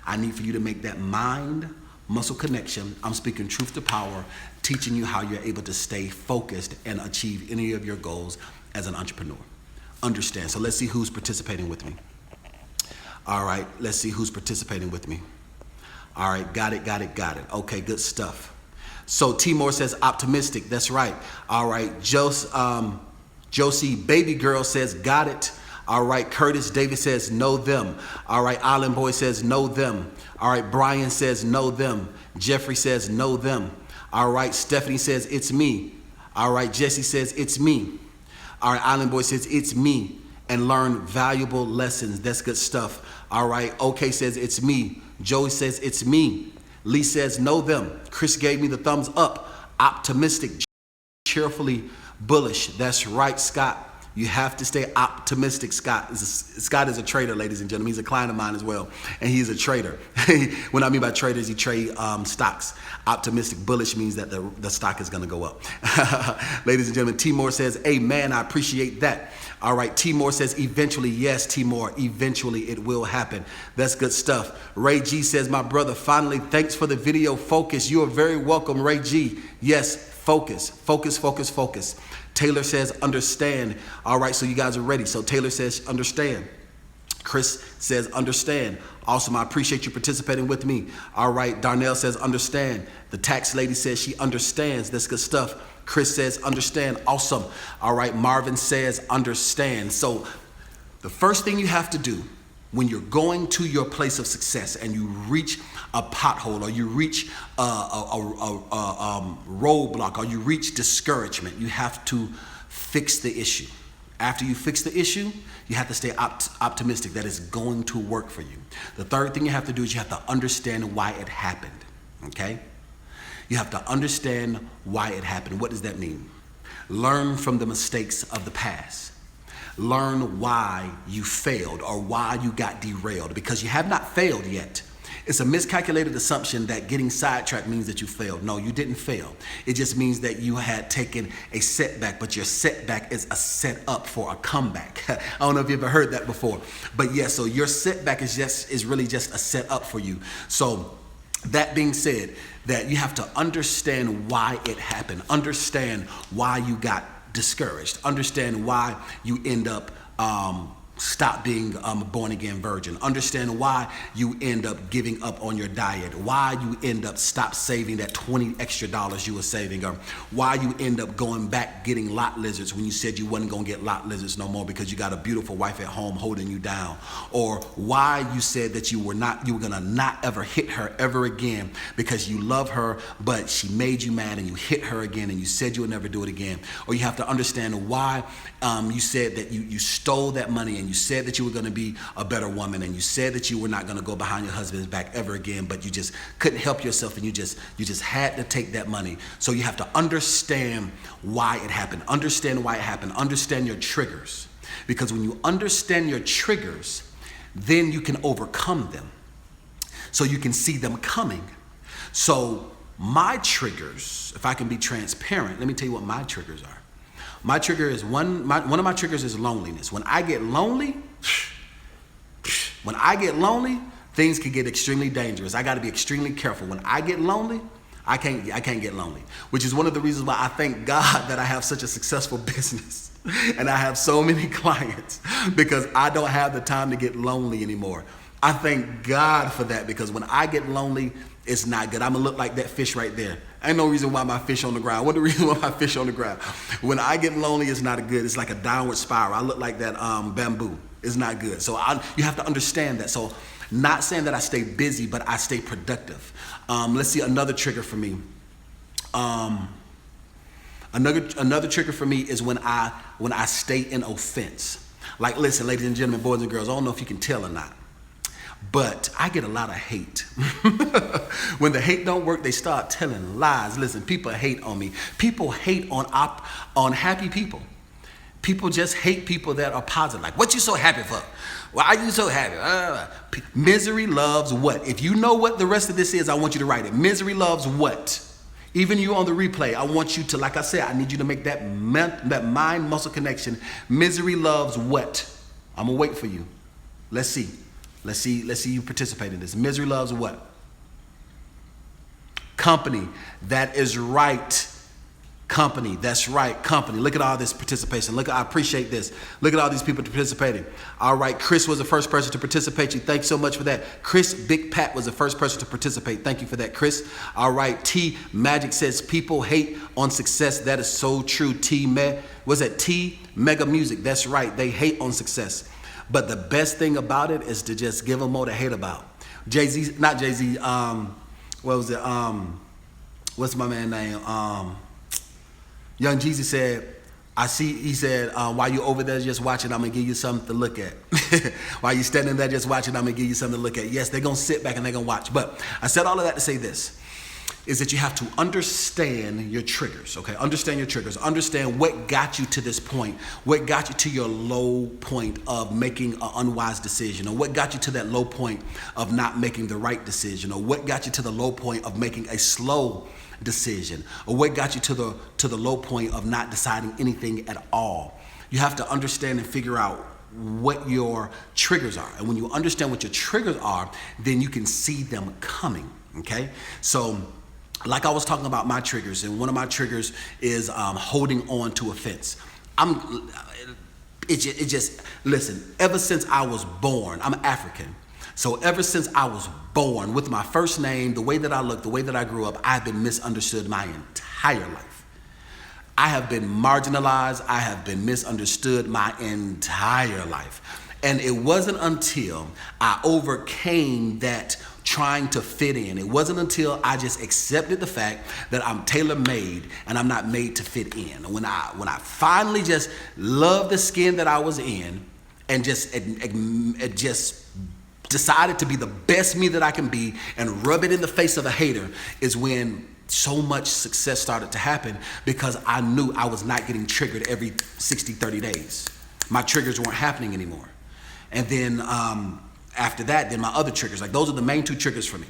I need for you to make that mind muscle connection. I'm speaking truth to power, teaching you how you're able to stay focused and achieve any of your goals as an entrepreneur. Understand. So let's see who's participating with me. All right, let's see who's participating with me. All right, got it. Okay, good stuff. So Timor says optimistic. That's right. All right, Josie Baby Girl says got it. All right, Curtis David says know them. All right, Island Boy says know them. All right, Brian says know them. Jeffrey says know them. All right, Stephanie says it's me. All right, Jesse says it's me. All right, Island Boy says it's me, and learn valuable lessons. That's good stuff. All right, OK says it's me. Joey says it's me. Lee says know them. Chris gave me the thumbs up. Optimistic, cheerfully bullish. That's right, Scott. You have to stay optimistic. Scott is a trader, ladies and gentlemen. He's a client of mine as well, and he's a trader. What I mean by traders, he trade stocks. Optimistic, bullish means that the stock is going to go up. Ladies and gentlemen, Timor says, amen, I appreciate that. All right, Timor says, eventually, yes, Timor, eventually it will happen. That's good stuff. Ray G says, my brother, finally, thanks for the video. Focus. You are very welcome, Ray G. Yes, focus. Taylor says, understand. All right, so you guys are ready. So Taylor says, understand. Chris says, understand. Awesome, I appreciate you participating with me. All right, Darnell says, understand. The tax lady says she understands. That's good stuff. Chris says, understand. Awesome. All right, Marvin says, understand. So the first thing you have to do when you're going to your place of success and you reach a pothole or you reach a roadblock or you reach discouragement, you have to fix the issue. After you fix the issue, you have to stay optimistic that it's going to work for you. The third thing you have to do is you have to understand why it happened, okay? You have to understand why it happened. What does that mean? Learn from the mistakes of the past. Learn why you failed or why you got derailed, because you have not failed yet. It's a miscalculated assumption that getting sidetracked means that you failed. No, you didn't fail. It just means that you had taken a setback, but your setback is a setup for a comeback. I don't know if you've ever heard that before, but yeah, so your setback is really just a setup for you. So that being said, that you have to understand why it happened, understand why you got discouraged, understand why you end up stop being a born-again virgin. Understand why you end up giving up on your diet, why you end up stop saving that $20 extra you were saving, or why you end up going back getting lot lizards when you said you wasn't going to get lot lizards no more because you got a beautiful wife at home holding you down, or why you said that you were going to not ever hit her ever again because you love her, but she made you mad and you hit her again and you said you would never do it again. Or you have to understand why you said that you stole that money and you said that you were going to be a better woman and you said that you were not going to go behind your husband's back ever again, but you just couldn't help yourself and you just had to take that money. So you have to understand why it happened. Understand why it happened. Understand your triggers. Because when you understand your triggers, then you can overcome them. So you can see them coming. So my triggers, if I can be transparent, let me tell you what my triggers are. My trigger is one of my triggers is loneliness. When I get lonely, things can get extremely dangerous. I got to be extremely careful. When I get lonely, I can't get lonely, which is one of the reasons why I thank God that I have such a successful business and I have so many clients, because I don't have the time to get lonely anymore. I thank God for that, because when I get lonely, it's not good. I'm gonna look like that fish right there. Ain't no reason why my fish on the ground. What the reason why my fish on the ground? When I get lonely, it's not good. It's like a downward spiral. I look like that bamboo. It's not good. So you have to understand that. So not saying that I stay busy, but I stay productive. Let's see, another trigger for me. Another trigger for me is when I stay in offense. Like, listen, ladies and gentlemen, boys and girls, I don't know if you can tell or not, but I get a lot of hate. When the hate don't work, they start telling lies. Listen, people hate on me. People hate on happy people. People just hate people that are positive. Like, what you so happy for? Why are you so happy? Misery loves what? If you know what the rest of this is, I want you to write it. Misery loves what? Even you on the replay, I want you to, like I said, I need you to make that mind muscle connection. Misery loves what? I'm gonna wait for you. Let's see. Let's see you participate in this. Misery loves what? Company. That is right. Company. That's right. Company. Look at all this participation. I appreciate this. Look at all these people participating. All right. Chris was the first person to participate. Thanks so much for that. Chris Big Pat was the first person to participate. Thank you for that, Chris. All right. T Magic says people hate on success. That is so true. T Mega Music. That's right. They hate on success. But the best thing about it is to just give them more to hate about. Not Jay-Z. What was it? What's my man's name? Young Jeezy said, he said, while you over there just watching, I'm going to give you something to look at. While you standing there just watching, I'm going to give you something to look at. Yes, they're going to sit back and they're going to watch. But I said all of that to say this, is that you have to understand your triggers, okay? Understand your triggers. Understand what got you to this point, what got you to your low point of making an unwise decision, or what got you to that low point of not making the right decision, or what got you to the low point of making a slow decision, or what got you to the low point of not deciding anything at all. You have to understand and figure out what your triggers are. And when you understand what your triggers are, then you can see them coming, okay? So like I was talking about my triggers, and one of my triggers is holding on to offense. Listen, ever since I was born, I'm African. So ever since I was born, with my first name, the way that I look, the way that I grew up, I've been misunderstood my entire life. I have been marginalized. I have been misunderstood my entire life. And it wasn't until I overcame that trying to fit in. It wasn't until I just accepted the fact that I'm tailor-made and I'm not made to fit in. When I finally just loved the skin that I was in and just decided to be the best me that I can be and rub it in the face of a hater, is when so much success started to happen, because I knew I was not getting triggered every 60, 30 days. My triggers weren't happening anymore. And then after that, then my other triggers, like those are the main two triggers for me: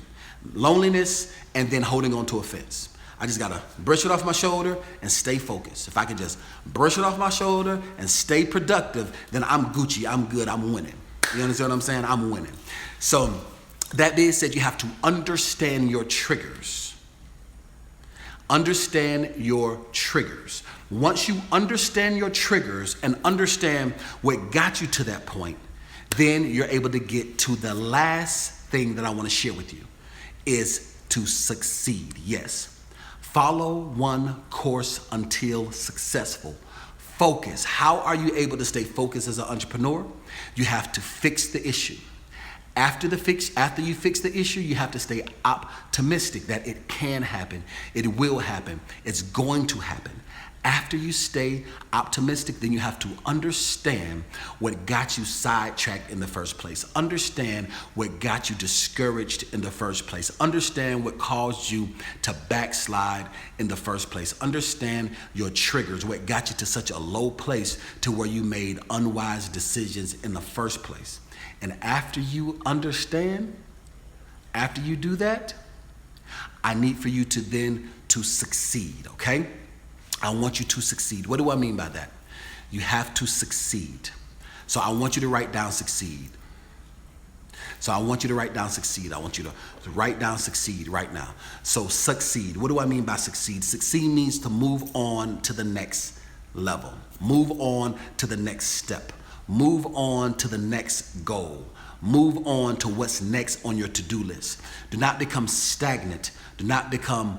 loneliness and then holding on to offense. I just gotta brush it off my shoulder and stay focused. If I can just brush it off my shoulder and stay productive, then I'm Gucci, I'm good, I'm winning. You understand what I'm saying? I'm winning. So that being said, you have to understand your triggers. Understand your triggers. Once you understand your triggers and understand what got you to that point, then you're able to get to the last thing that I want to share with you, is to succeed. Yes. Follow one course until successful. Focus. How are you able to stay focused as an entrepreneur? You have to fix the issue. After you fix the issue, you have to stay optimistic that it can happen. It will happen. It's going to happen. After you stay optimistic, then you have to understand what got you sidetracked in the first place. Understand what got you discouraged in the first place. Understand what caused you to backslide in the first place. Understand your triggers, what got you to such a low place to where you made unwise decisions in the first place. And after you understand, after you do that, I need for you to then to succeed, okay? I want you to succeed. What do I mean by that? You have to succeed. So I want you to write down succeed. I want you to write down succeed right now. So succeed. What do I mean by succeed? Succeed means to move on to the next level. Move on to the next step. Move on to the next goal. Move on to what's next on your to-do list. Do not become stagnant. Do not become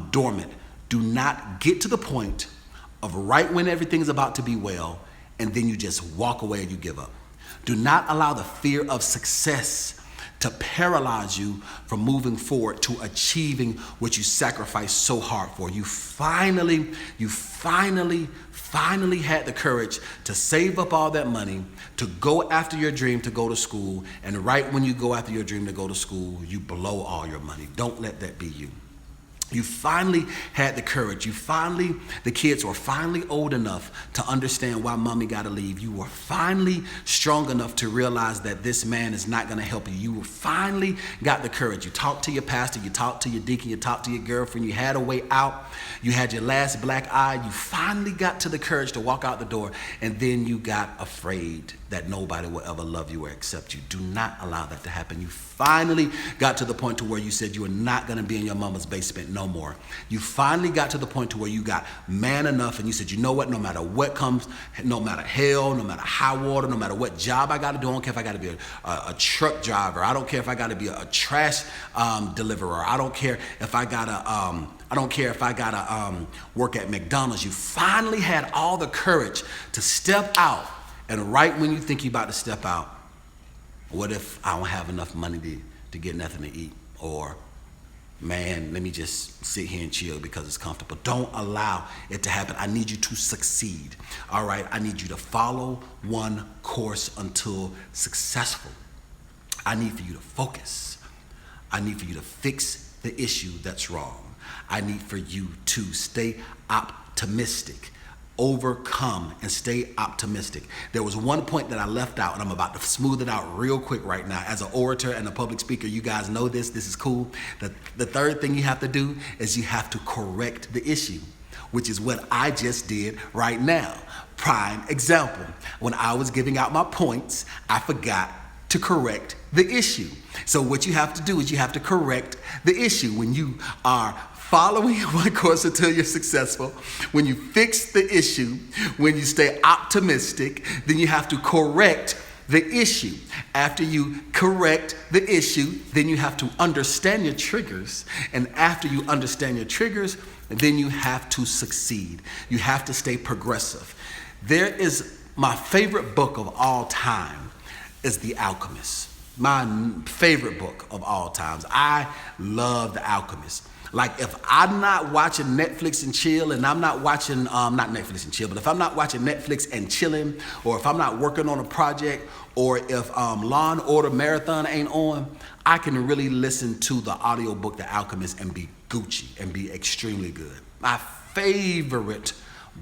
dormant. Do not get to the point of right when everything's about to be well, and then you just walk away and you give up. Do not allow the fear of success to paralyze you from moving forward to achieving what you sacrificed so hard for. You finally had the courage to save up all that money, to go after your dream to go to school, and right when you go after your dream to go to school, you blow all your money. Don't let that be you. You finally had the courage. The kids were finally old enough to understand why mommy got to leave. You were finally strong enough to realize that this man is not going to help you. You finally got the courage. You talked to your pastor, you talked to your deacon, you talked to your girlfriend, you had a way out. You had your last black eye. You finally got to the courage to walk out the door, and then you got afraid that nobody will ever love you or accept you. Do not allow that to happen. You finally got to the point to where you said you were not going to be in your mama's basement no more. You finally got to the point to where you got man enough and you said, you know what, no matter what comes, no matter hell, no matter high water, no matter what job I got to do, I don't care if I got to be a truck driver, I don't care if I got to be a trash deliverer, I don't care if I got to work at McDonald's. You finally had all the courage to step out, and right when you think you're about to step out, what if I don't have enough money to get nothing to eat? Or, man, let me just sit here and chill because it's comfortable. Don't allow it to happen. I need you to succeed. All right, I need you to follow one course until successful. I need for you to focus. I need for you to fix the issue that's wrong. I need for you to stay optimistic. Overcome and stay optimistic. There was one point that I left out, and I'm about to smooth it out real quick right now. As an orator and a public speaker, you guys know this. This is cool. The third thing you have to do is you have to correct the issue, which is what I just did right now. Prime example. When I was giving out my points, I forgot to correct the issue. So what you have to do is you have to correct the issue. When you are following one course until you're successful, when you fix the issue, when you stay optimistic, then you have to correct the issue. After you correct the issue, then you have to understand your triggers. And after you understand your triggers, then you have to succeed. You have to stay progressive. There is my favorite book of all time is The Alchemist. My favorite book of all times. I love The Alchemist. Like, if I'm not watching Netflix and chill, and I'm not watching, not Netflix and chill, but if I'm not watching Netflix and chilling, or if I'm not working on a project, or if Law and Order Marathon ain't on, I can really listen to the audiobook The Alchemist and be Gucci and be extremely good. My favorite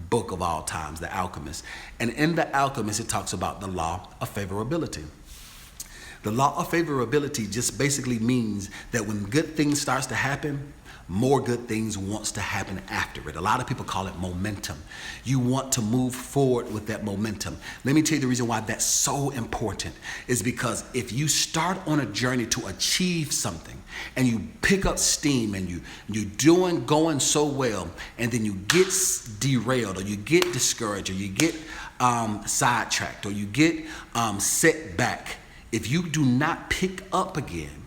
book of all times, The Alchemist. And in The Alchemist, it talks about the law of favorability. The law of favorability just basically means that when good things starts to happen, more good things wants to happen after it. A lot of people call it momentum. You want to move forward with that momentum. Let me tell you the reason why that's so important is because if you start on a journey to achieve something and you pick up steam and you're going so well, and then you get derailed or you get discouraged or you get sidetracked or you get set back, if you do not pick up again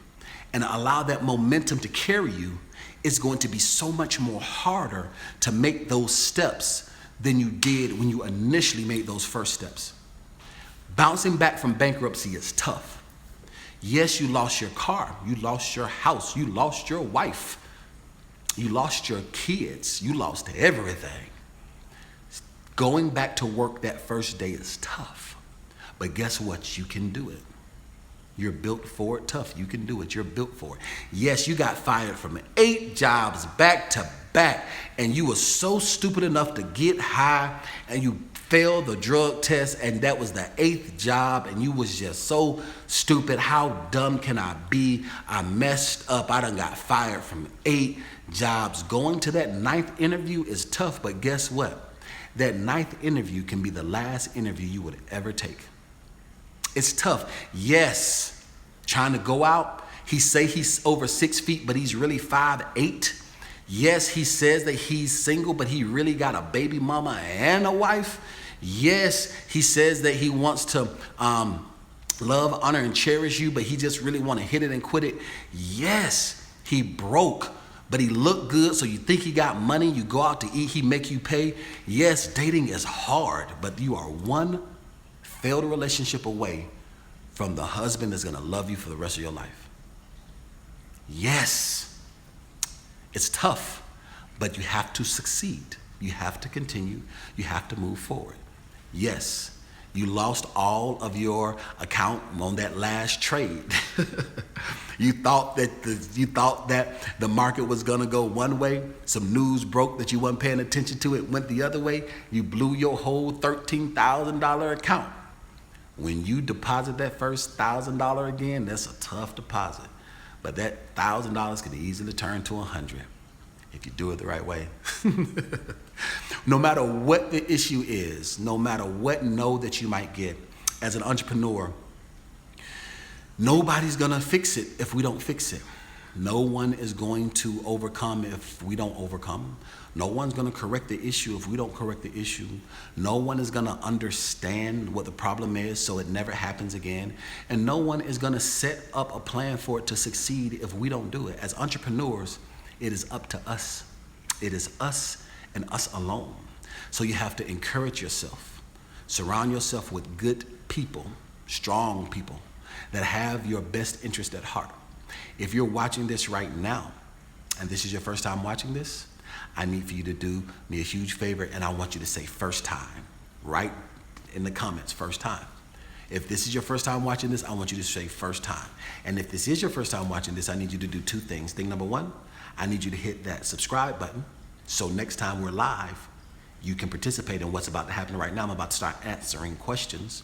and allow that momentum to carry you, it's going to be so much more harder to make those steps than you did when you initially made those first steps. Bouncing back from bankruptcy is tough. Yes, you lost your car, you lost your house, you lost your wife, you lost your kids, you lost everything. Going back to work that first day is tough, but guess what? You can do it. You're built for it. Tough. You can do it. You're built for it. Yes, you got fired from 8 jobs back to back, and you were so stupid enough to get high, and you failed the drug test, and that was the 8th job, and you was just so stupid. How dumb can I be? I messed up. I done got fired from 8 jobs. Going to that 9th interview is tough, but guess what? That 9th interview can be the last interview you would ever take. It's tough. Yes, trying to go out. He say he's over 6 feet, but he's really 5'8". Yes, he says that he's single, but he really got a baby mama and a wife. Yes, he says that he wants to love, honor, and cherish you, but he just really want to hit it and quit it. Yes, he broke, but he look good, so you think he got money. You go out to eat, he make you pay. Yes, dating is hard, but you are one failed relationship away from the husband that's going to love you for the rest of your life. Yes, it's tough, but you have to succeed. You have to continue. You have to move forward. Yes, you lost all of your account on that last trade. You thought that the market was gonna go one way. Some news broke that you weren't paying attention to. It went the other way. You blew your whole $13,000 account. When you deposit that first $1,000 again, that's a tough deposit. But that $1,000 can easily turn to 100 if you do it the right way. No matter what the issue is, no matter what no that you might get, as an entrepreneur, nobody's gonna fix it if we don't fix it. No one is going to overcome if we don't overcome. No one's gonna correct the issue if we don't correct the issue. No one is gonna understand what the problem is so it never happens again. And no one is gonna set up a plan for it to succeed if we don't do it. As entrepreneurs, it is up to us. It is us and us alone. So you have to encourage yourself. Surround yourself with good people, strong people that have your best interest at heart. If you're watching this right now, and this is your first time watching this, I need for you to do me a huge favor, and I want you to say first time, right in the comments, first time. If this is your first time watching this, I want you to say first time. And if this is your first time watching this, I need you to do two things. Thing number one, I need you to hit that subscribe button, so next time we're live, you can participate in what's about to happen right now. I'm about to start answering questions.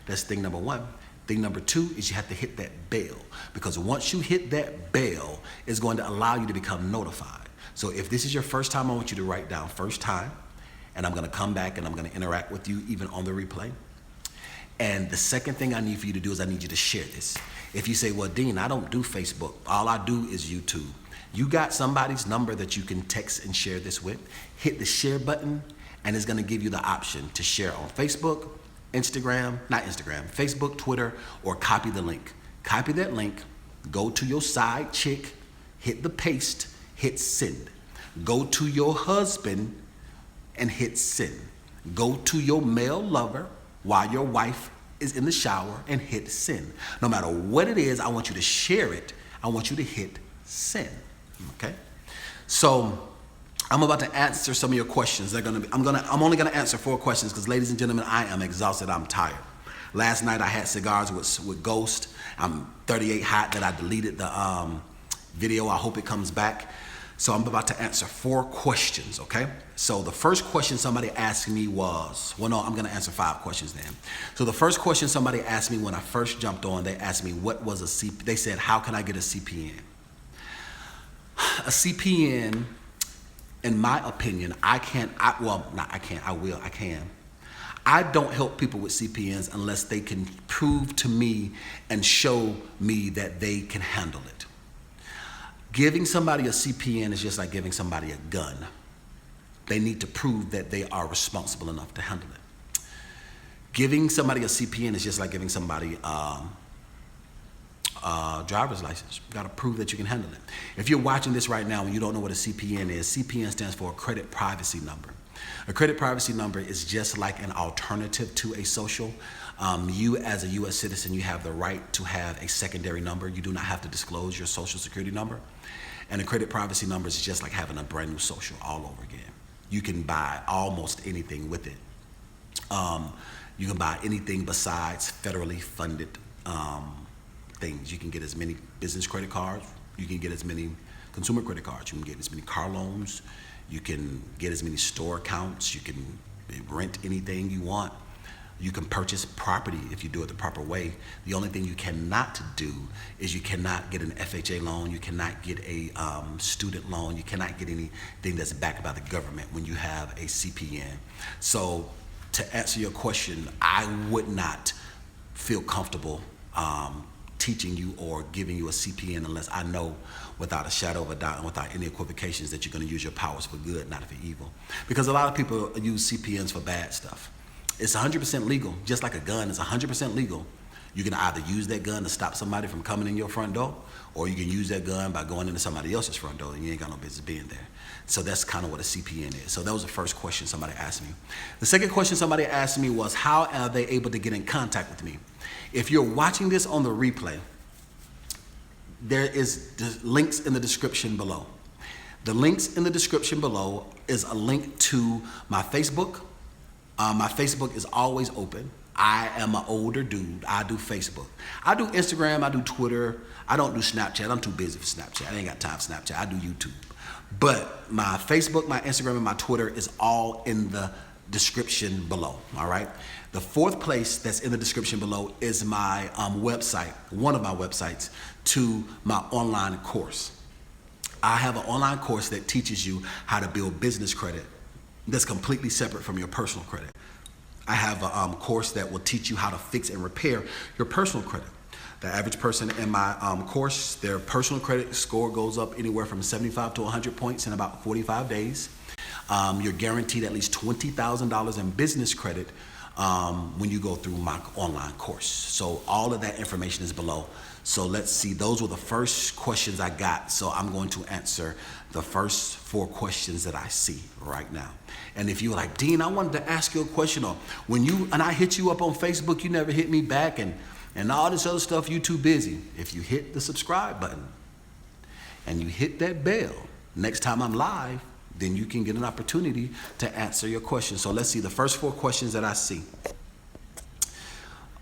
That's thing number one. Thing number two is you have to hit that bell, because once you hit that bell, it's going to allow you to become notified. So if this is your first time, I want you to write down first time, and I'm gonna come back and I'm gonna interact with you even on the replay. And the second thing I need for you to do is I need you to share this. If you say, well, Dean, I don't do Facebook. All I do is YouTube. You got somebody's number that you can text and share this with. Hit the share button, and it's gonna give you the option to share on Facebook, Facebook, Twitter, or copy the link. Copy that link, go to your side chick, hit the paste, hit send. Go to your husband and hit send. Go to your male lover while your wife is in the shower and hit send. No matter what it is, I want you to share it. I want you to hit send, okay? So I'm about to answer some of your questions. I'm only gonna answer 4 questions because, ladies and gentlemen, I am exhausted, I'm tired. Last night I had cigars with Ghost. I'm 38 hot that I deleted the video. I hope it comes back. So I'm about to answer 4 questions, okay? So the first question somebody asked me was, well, no, I'm gonna answer 5 questions then. So the first question somebody asked me when I first jumped on, they asked me what was a CPN. They said, how can I get a CPN? A CPN, in my opinion, I can. I don't help people with CPNs unless they can prove to me and show me that they can handle it. Giving somebody a CPN is just like giving somebody a gun. They need to prove that they are responsible enough to handle it. Giving somebody a CPN is just like giving somebody driver's license. You got to prove that you can handle it. If you're watching this right now and you don't know what a CPN is, CPN stands for a credit privacy number. A credit privacy number is just like an alternative to a social. You as a U.S. citizen, you have the right to have a secondary number. You do not have to disclose your social security number. And a credit privacy number is just like having a brand new social all over again. You can buy almost anything with it. You can buy anything besides federally funded things. You can get as many business credit cards. You can get as many consumer credit cards. You can get as many car loans. You can get as many store accounts. You can rent anything you want. You can purchase property if you do it the proper way. The only thing you cannot do is you cannot get an FHA loan. You cannot get a student loan. You cannot get anything that's backed by the government when you have a CPN. So to answer your question, I would not feel comfortable teaching you or giving you a CPN unless I know without a shadow of a doubt and without any equivocations that you're going to use your powers for good, not for evil. Because a lot of people use CPNs for bad stuff. It's 100% legal, just like a gun is 100% legal. You can either use that gun to stop somebody from coming in your front door, or you can use that gun by going into somebody else's front door and you ain't got no business being there. So that's kind of what a CPN is. So that was the first question somebody asked me. The second question somebody asked me was, how are they able to get in contact with me? If you're watching this on the replay, there is links in the description below. The links in the description below is a link to my Facebook. My Facebook is always open. I am an older dude. I do Facebook. I do Instagram. I do Twitter. I don't do Snapchat. I'm too busy for Snapchat. I ain't got time for Snapchat. I do YouTube. But my Facebook, my Instagram, and my Twitter is all in the description below, all right? The fourth place that's in the description below is my website, one of my websites, to my online course. I have an online course that teaches you how to build business credit that's completely separate from your personal credit. I have a course that will teach you how to fix and repair your personal credit. The average person in my course, their personal credit score goes up anywhere from 75 to 100 points in about 45 days. You're guaranteed at least $20,000 in business credit when you go through my online course. So all of that information is below. So let's see, those were the first questions I got. So I'm going to answer the first 4 questions that I see right now. And if you were like, Dean, I wanted to ask you a question, or when I hit you up on Facebook, you never hit me back, and all this other stuff, you too busy. If you hit the subscribe button and you hit that bell, next time I'm live, then you can get an opportunity to answer your question. So let's see the first 4 questions that I see.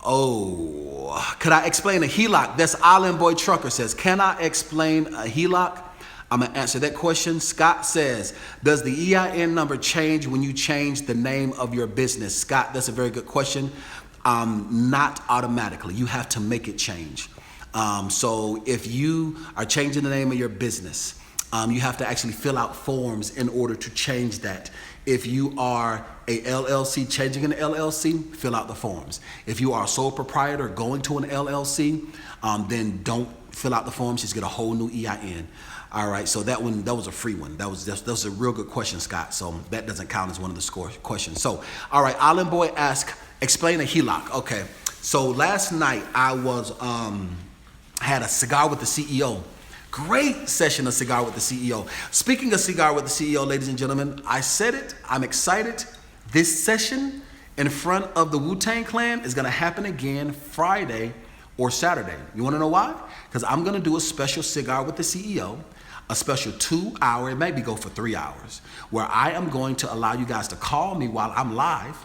Oh, could I explain a HELOC? That's Island Boy Trucker says, can I explain a HELOC? I'm gonna answer that question. Scott says, does the EIN number change when you change the name of your business? Scott, that's a very good question. Not automatically. You have to make it change. So if you are changing the name of your business, you have to actually fill out forms in order to change that. If you are a LLC changing an LLC, fill out the forms. If you are a sole proprietor going to an LLC, then don't fill out the forms, just get a whole new EIN. All right, so that was a free one. That was a real good question, Scott. So that doesn't count as one of the score questions. So, all right, Island Boy asked, explain a HELOC. Okay, so last night I was had a cigar with the CEO. Great session of Cigar with the CEO. Speaking of Cigar with the CEO, ladies and gentlemen, I said it, I'm excited. This session in front of the Wu-Tang Clan is gonna happen again Friday or Saturday. You wanna know why? Because I'm gonna do a special Cigar with the CEO, a special 2-hour, it maybe go for 3 hours, where I am going to allow you guys to call me while I'm live.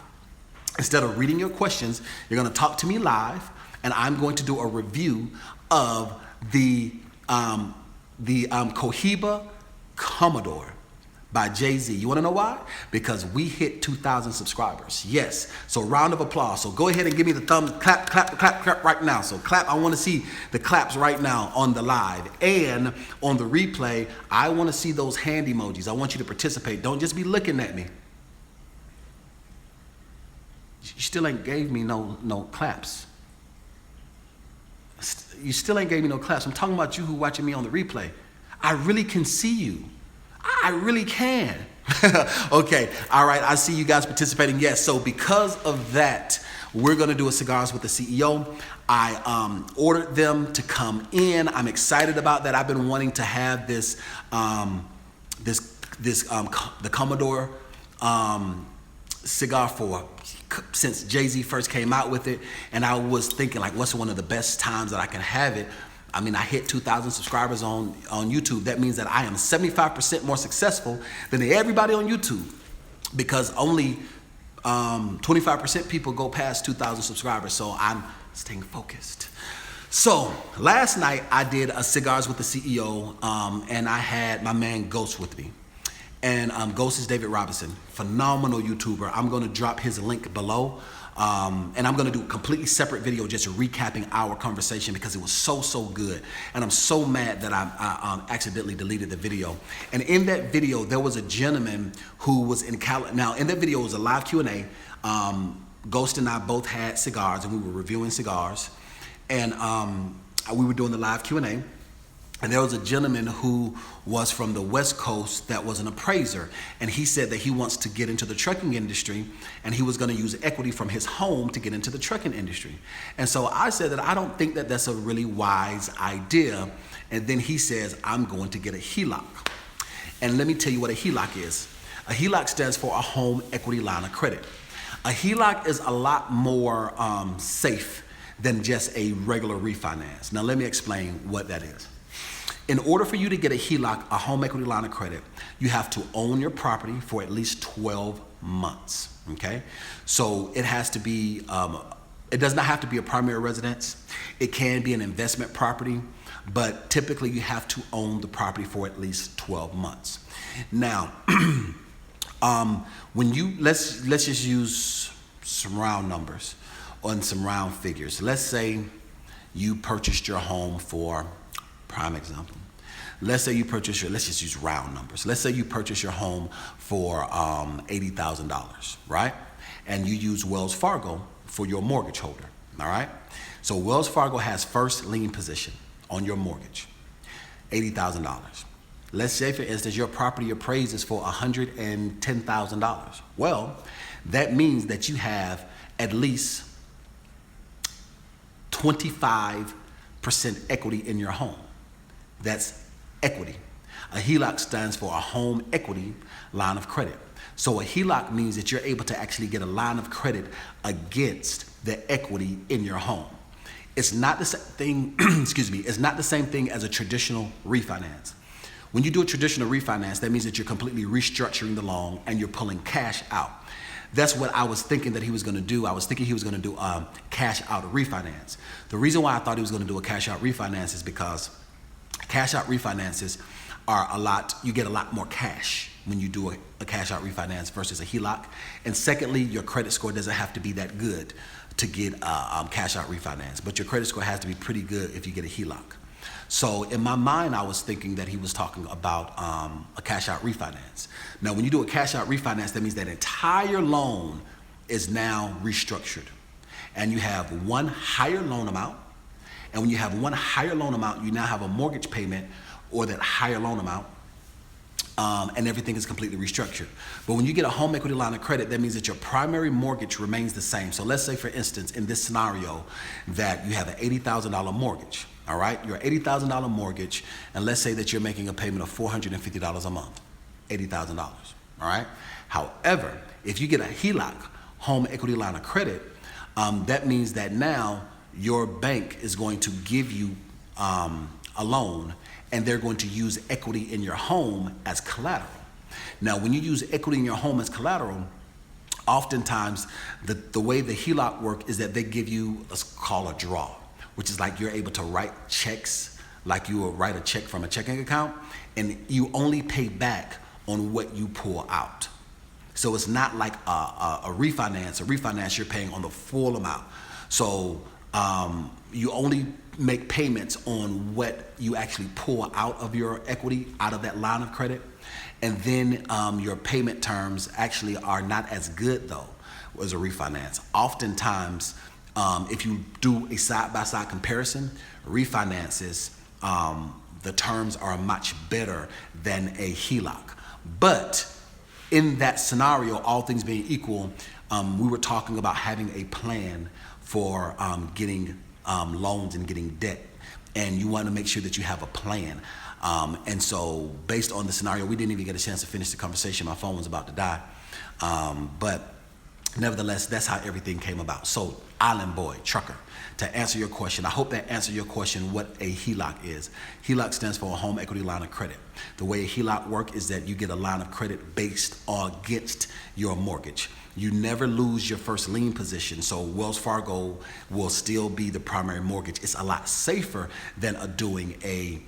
Instead of reading your questions, you're gonna talk to me live, and I'm going to do a review of the Cohiba Commodore by Jay-Z. You wanna know why? Because we hit 2,000 subscribers. Yes, so round of applause. So go ahead and give me the thumbs, clap, clap, clap, clap right now. So clap, I wanna see the claps right now on the live. And on the replay, I wanna see those hand emojis. I want you to participate. Don't just be looking at me. You still ain't gave me no claps. You still ain't gave me no claps. I'm talking about you who watching me on the replay. I really can see you. I really can. Okay, all right, I see you guys participating. Yes, so because of that, we're gonna do a Cigars with the CEO. I ordered them to come in. I'm excited about that. I've been wanting to have this, the Commodore cigar since Jay-Z first came out with it, and I was thinking, like, what's one of the best times that I can have it? I mean, I hit 2,000 subscribers on YouTube. That means that I am 75% more successful than everybody on YouTube, because only 25% people go past 2,000 subscribers, so I'm staying focused. So last night I did a Cigars with the CEO, and I had my man Ghost with me. And Ghost is David Robinson, phenomenal YouTuber. I'm gonna drop his link below. And I'm gonna do a completely separate video just recapping our conversation because it was so good. And I'm so mad that I accidentally deleted the video. And in that video, there was a gentleman who was in California. Now, in that video, it was a live Q&A. Ghost and I both had cigars, and we were reviewing cigars. And we were doing the live Q&A. And there was a gentleman who was from the West Coast that was an appraiser. And he said that he wants to get into the trucking industry, and he was gonna use equity from his home to get into the trucking industry. And so I said that I don't think that that's a really wise idea. And then he says, I'm going to get a HELOC. And let me tell you what a HELOC is. A HELOC stands for a home equity line of credit. A HELOC is a lot more safe than just a regular refinance. Now let me explain what that is. In order for you to get a HELOC, a home equity line of credit, you have to own your property for at least 12 months, okay? So it has to be, it does not have to be a primary residence. It can be an investment property, but typically you have to own the property for at least 12 months. Now, when you, let's just use some round numbers and some round figures. Let's say you purchased your home for, prime example, let's say you purchase your, let's just use round numbers. Let's say you purchase your home for $80,000, right? And you use Wells Fargo for your mortgage holder, all right? So Wells Fargo has first lien position on your mortgage, $80,000. Let's say, for instance, your property appraises for $110,000. Well, that means that you have at least 25% equity in your home. That's equity. A HELOC stands for a home equity line of credit. So a HELOC means that you're able to actually get a line of credit against the equity in your home. It's not the same thing, excuse me, it's not the same thing as a traditional refinance. When you do a traditional refinance, that means that you're completely restructuring the loan and you're pulling cash out. That's what I was thinking that he was going to do. I was thinking he was going to do a cash out refinance. The reason why I thought he was going to do a cash out refinance is because cash out refinances are you get a lot more cash when you do a cash out refinance versus a HELOC. And secondly, your credit score doesn't have to be that good to get a cash out refinance, but your credit score has to be pretty good if you get a HELOC. So in my mind, I was thinking that he was talking about a cash out refinance. Now, when you do a cash out refinance, that means that entire loan is now restructured and you have one higher loan amount. And when you have one higher loan amount, you now have a mortgage payment or that higher loan amount, and everything is completely restructured. But when you get a home equity line of credit, that means that your primary mortgage remains the same. So let's say, for instance, in this scenario, that you have an $80,000 mortgage, all right? Your $80,000 mortgage, and let's say that you're making a payment of $450 a month, $80,000, all right? However, if you get a HELOC, home equity line of credit, that means that now your bank is going to give you a loan, and they're going to use equity in your home as collateral. Now, when you use equity in your home as collateral, oftentimes the way the HELOC work is that they give you what's called a draw, which is like you're able to write checks, like you would write a check from a checking account, and you only pay back on what you pull out. So it's not like a refinance. A refinance, you're paying on the full amount. So you only make payments on what you actually pull out of your equity, out of that line of credit. And then your payment terms actually are not as good though as a refinance. Oftentimes, if you do a side-by-side comparison, refinances, the terms are much better than a HELOC. But in that scenario, all things being equal, we were talking about having a plan for getting loans and getting debt, and you want to make sure that you have a plan. And so based on the scenario, we didn't even get a chance to finish the conversation. My phone was about to die. But nevertheless, that's how everything came about. So Island Boy, Trucker, to answer your question, I hope that answered your question what a HELOC is. HELOC stands for a home equity line of credit. The way a HELOC works is that you get a line of credit based against your mortgage. You never lose your first lien position, so Wells Fargo will still be the primary mortgage. It's a lot safer than doing a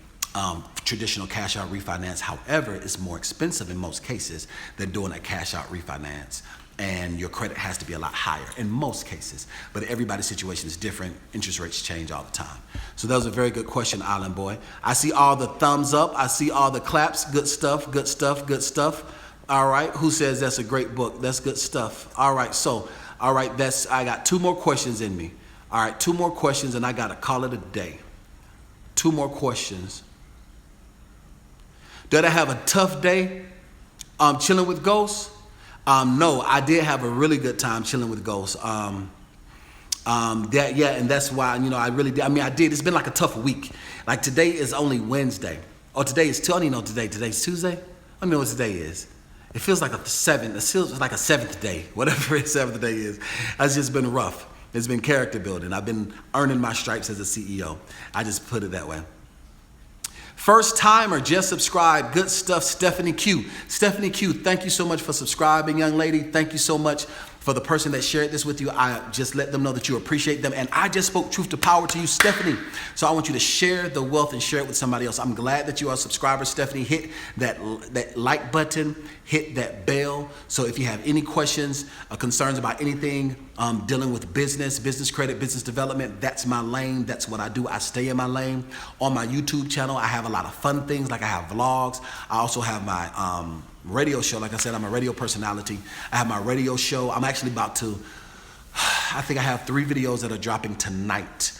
traditional cash out refinance. However, it's more expensive in most cases than doing a cash out refinance, and your credit has to be a lot higher in most cases. But everybody's situation is different. Interest rates change all the time. So that was a very good question, Island Boy. I see all the thumbs up. I see all the claps. Good stuff, good stuff, good stuff. All right, who says that's a great book? That's good stuff. All right, so, all right, I got 2 more questions in me. All right, 2 more questions and I got to call it a day. 2 more questions. Did I have a tough day chilling with ghosts? No, I did have a really good time chilling with ghosts. And that's why, I really did. I did. It's been like a tough week. Like today is only Wednesday. Oh, today is, I don't even know today. Today's Tuesday? I don't know what today is. It feels like it feels like a 7th day, whatever 7th day is. It's just been rough. It's been character building. I've been earning my stripes as a CEO. I just put it that way. First timer, just subscribe. Good stuff, Stephanie Q. Stephanie Q, thank you so much for subscribing, young lady. Thank you so much for the person that shared this with you. I just let them know that you appreciate them. And I just spoke truth to power to you, Stephanie. So I want you to share the wealth and share it with somebody else. I'm glad that you are a subscriber, Stephanie. Hit that like button, hit that bell. So if you have any questions or concerns about anything dealing with business credit, business development, that's my lane. That's what I do. I stay in my lane. On my YouTube channel, I have a lot of fun things, like I have vlogs. I also have my radio show. Like I said, I'm a radio personality. I have my radio show. I'm actually about to, I think I have 3 videos that are dropping tonight.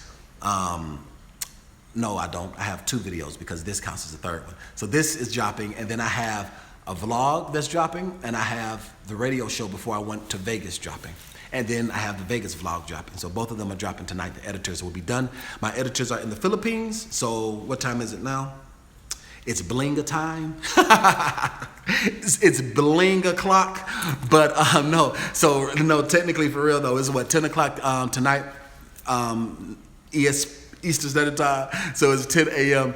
No, I don't. I have 2 videos because this counts as the 3rd one. So this is dropping, and then I have a vlog that's dropping, and I have the radio show before I went to Vegas dropping. And then I have the Vegas vlog dropping. So both of them are dropping tonight. The editors will be done. My editors are in the Philippines. So what time is it now? It's blinga time. it's bling o'clock, but no. So no, technically for real though, it's what, 10 o'clock tonight, Eastern Standard Time. So it's 10 a.m.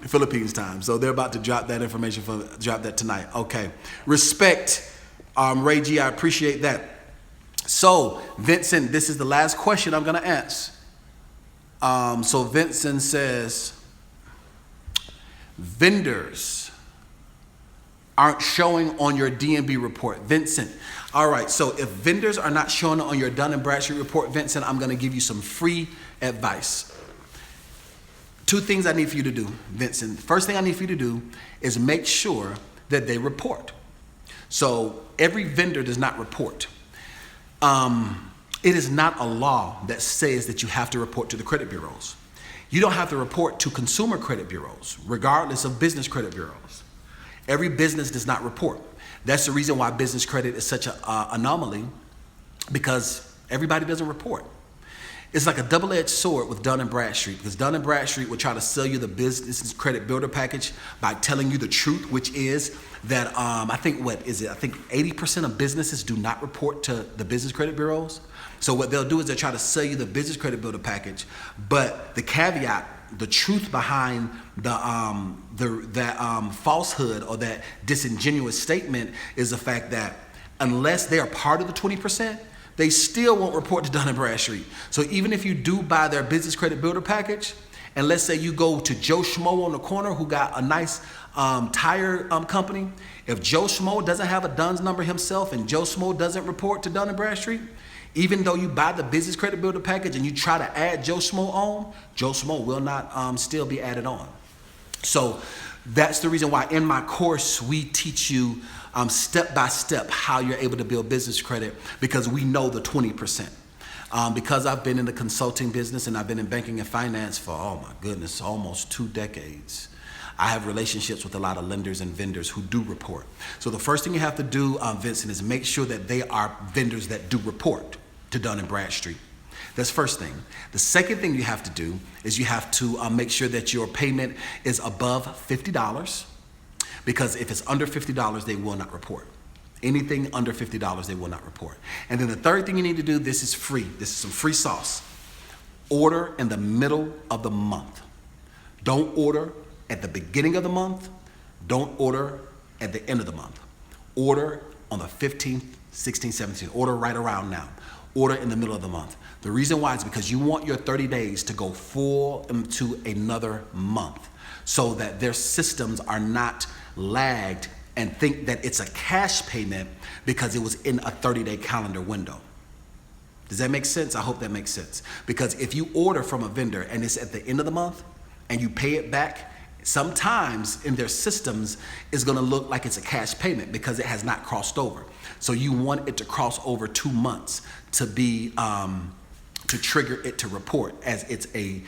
Philippines time. So they're about to drop that information drop that tonight. Okay. Respect, Ray G. I appreciate that. So Vincent, this is the last question I'm gonna ask. So Vincent says, vendors aren't showing on your D&B report. Vincent, all right, so if vendors are not showing on your Dun & Bradstreet report, Vincent, I'm gonna give you some free advice. 2 things I need for you to do, Vincent. First thing I need for you to do is make sure that they report. So every vendor does not report. It is not a law that says that you have to report to the credit bureaus. You don't have to report to consumer credit bureaus, regardless of business credit bureaus. Every business does not report. That's the reason why business credit is such an anomaly, because everybody doesn't report. It's like a double-edged sword with Dun & Bradstreet, because Dun & Bradstreet will try to sell you the business credit builder package by telling you the truth, which is that I think 80% of businesses do not report to the business credit bureaus. So what they'll do is they'll try to sell you the business credit builder package, but the caveat, the truth behind that falsehood or that disingenuous statement is the fact that unless they are part of the 20%, they still won't report to Dun & Bradstreet. So even if you do buy their business credit builder package, and let's say you go to Joe Schmo on the corner who got a nice tire company, if Joe Schmo doesn't have a DUNS number himself and Joe Schmo doesn't report to Dun & Bradstreet, even though you buy the business credit builder package and you try to add Joe Schmo on, Joe Schmo will not still be added on. So that's the reason why in my course we teach you step by step how you're able to build business credit, because we know the 20%. Because I've been in the consulting business and I've been in banking and finance for, oh my goodness, almost 2 decades. I have relationships with a lot of lenders and vendors who do report. So the first thing you have to do, Vincent, is make sure that they are vendors that do report to Dun & Bradstreet. That's first thing. The second thing you have to do is you have to make sure that your payment is above $50, because if it's under $50, they will not report. Anything under $50, they will not report. And then the third thing you need to do, this is free. This is some free sauce. Order in the middle of the month. Don't order at the beginning of the month. Don't order at the end of the month. Order on the 15th, 16th, 17th. Order right around now. Order in the middle of the month. The reason why is because you want your 30 days to go full into another month so that their systems are not lagged and think that it's a cash payment because it was in a 30-day calendar window. Does that make sense? I hope that makes sense. Because if you order from a vendor and it's at the end of the month and you pay it back, sometimes in their systems it's gonna look like it's a cash payment because it has not crossed over. So you want it to cross over 2 months to be, to trigger it to report as it's a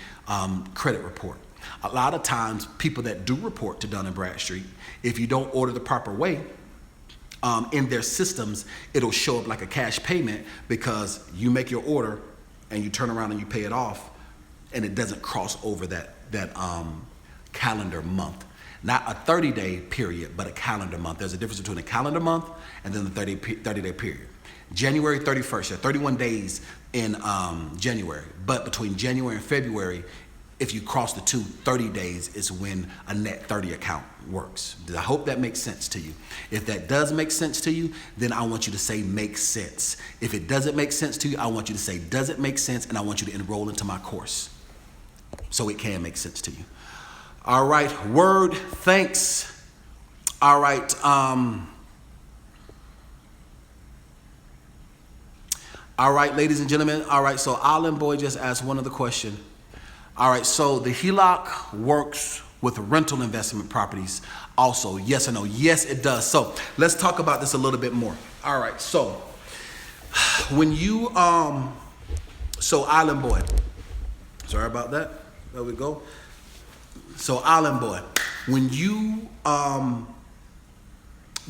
credit report. A lot of times people that do report to Dun & Bradstreet, if you don't order the proper way, in their systems, it'll show up like a cash payment because you make your order and you turn around and you pay it off and it doesn't cross over that calendar month. Not a 30-day period, but a calendar month. There's a difference between a calendar month and then the 30-day period. January 31st, there are 31 days in January, but between January and February, If you cross the 30 days is when a net 30 account works. I hope that makes sense to you. If that does make sense to you, then I want you to say makes sense. If it doesn't make sense to you, I want you to say does it make sense, and I want you to enroll into my course so it can make sense to you. All right, word, thanks. All right, all right, ladies and gentlemen. All right, so Island Boy just asked one other question. All right, so the HELOC works with rental investment properties also, yes or no? Yes, it does. So let's talk about this a little bit more. All right, so when you, so Island Boy, sorry about that, there we go. So Island Boy, when you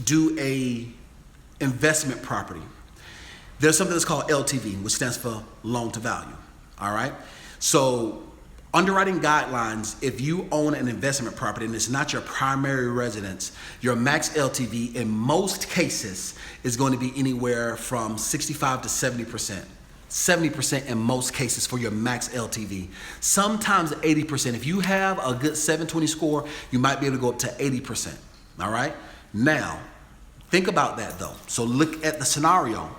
do a investment property, there's something that's called LTV, which stands for loan to value, all right? So underwriting guidelines, if you own an investment property and it's not your primary residence, your max LTV in most cases is going to be anywhere from 65 to 70%. 70% in most cases for your max LTV. Sometimes 80%. If you have a good 720 score, you might be able to go up to 80%, all right? Now, think about that though. So look at the scenario.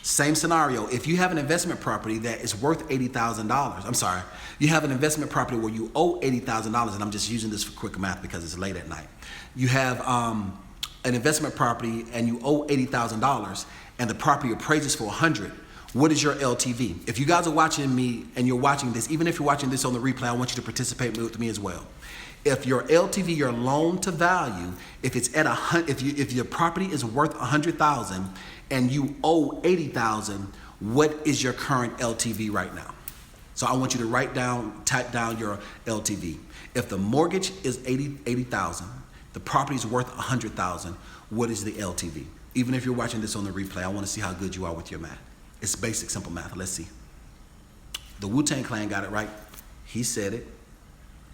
Same scenario. If you have an investment property that is worth $80,000, I'm sorry, you have an investment property where you owe $80,000, and I'm just using this for quick math because it's late at night. You have an investment property and you owe $80,000, and the property appraises for 100. What is your LTV? If you guys are watching me and you're watching this, even if you're watching this on the replay, I want you to participate with me as well. If your LTV, your loan to value, if it's at if your property is worth 100,000 and you owe 80,000, what is your current LTV right now? So I want you to type down your LTV. If the mortgage is 80,000, the property is worth 100,000, what is the LTV? Even if you're watching this on the replay, I want to see how good you are with your math. It's basic, simple math. Let's see. The Wu-Tang Clan got it right. He said it.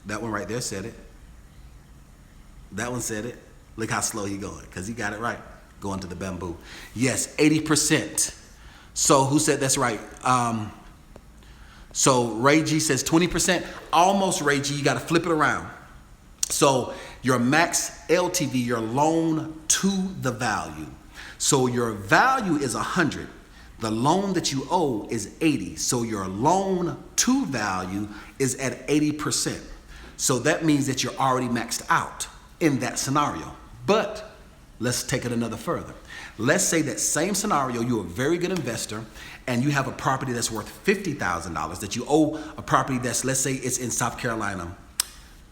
That one right there said it. That one said it. Look how slow he going, because he got it right. Going to the bamboo. Yes, 80%. So who said that's right? So Ray G says 20%. Almost, Ray G. You got to flip it around. So your max LTV, your loan to the value. So your value is 100. The loan that you owe is 80. So your loan to value is at 80%. So that means that you're already maxed out in that scenario. But let's take it another further. Let's say that same scenario, you're a very good investor and you have a property that's worth $50,000 that you owe a property that's, let's say it's in South Carolina,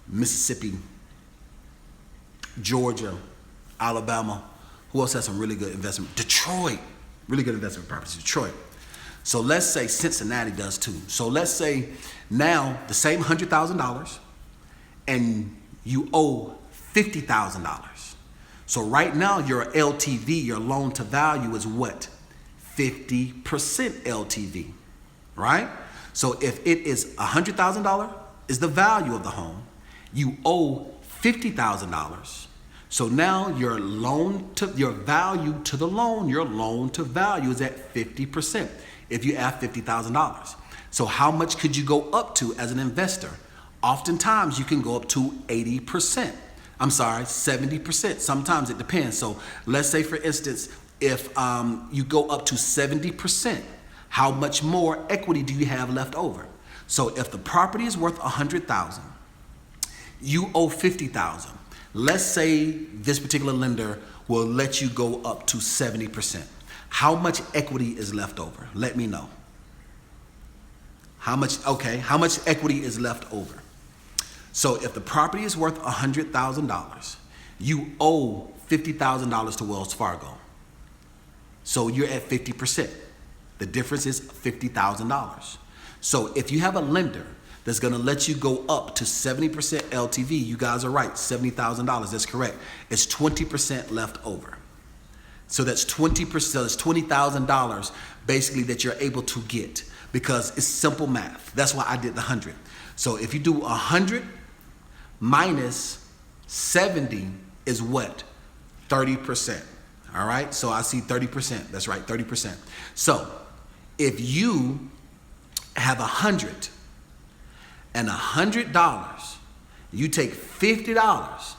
Mississippi, Georgia, Alabama. Who else has some really good investment? Detroit, really good investment properties, Detroit. So let's say Cincinnati does too. So let's say now the same $100,000 and you owe $50,000. So right now your LTV, your loan to value is what? 50% LTV, right? So if it is $100,000 is the value of the home, you owe $50,000. So now your value to the loan, your loan to value is at 50% if you add $50,000. So how much could you go up to as an investor? Oftentimes you can go up to 80%. I'm sorry, 70%. Sometimes it depends. So let's say, for instance, if you go up to 70%, how much more equity do you have left over? So if the property is worth $100,000, you owe $50,000. Let's say this particular lender will let you go up to 70%. How much equity is left over? Let me know. How much equity is left over? So if the property is worth $100,000, you owe $50,000 to Wells Fargo. So you're at 50%. The difference is $50,000. So if you have a lender that's gonna let you go up to 70% LTV, you guys are right, $70,000, that's correct. It's 20% left over. So that's 20%, so that's $20,000 basically that you're able to get, because it's simple math. That's why I did the 100. So if you do 100 minus 70 is what? 30%. All right, so I see 30%. That's right, 30%. So if you have 100 and $100, you take $50,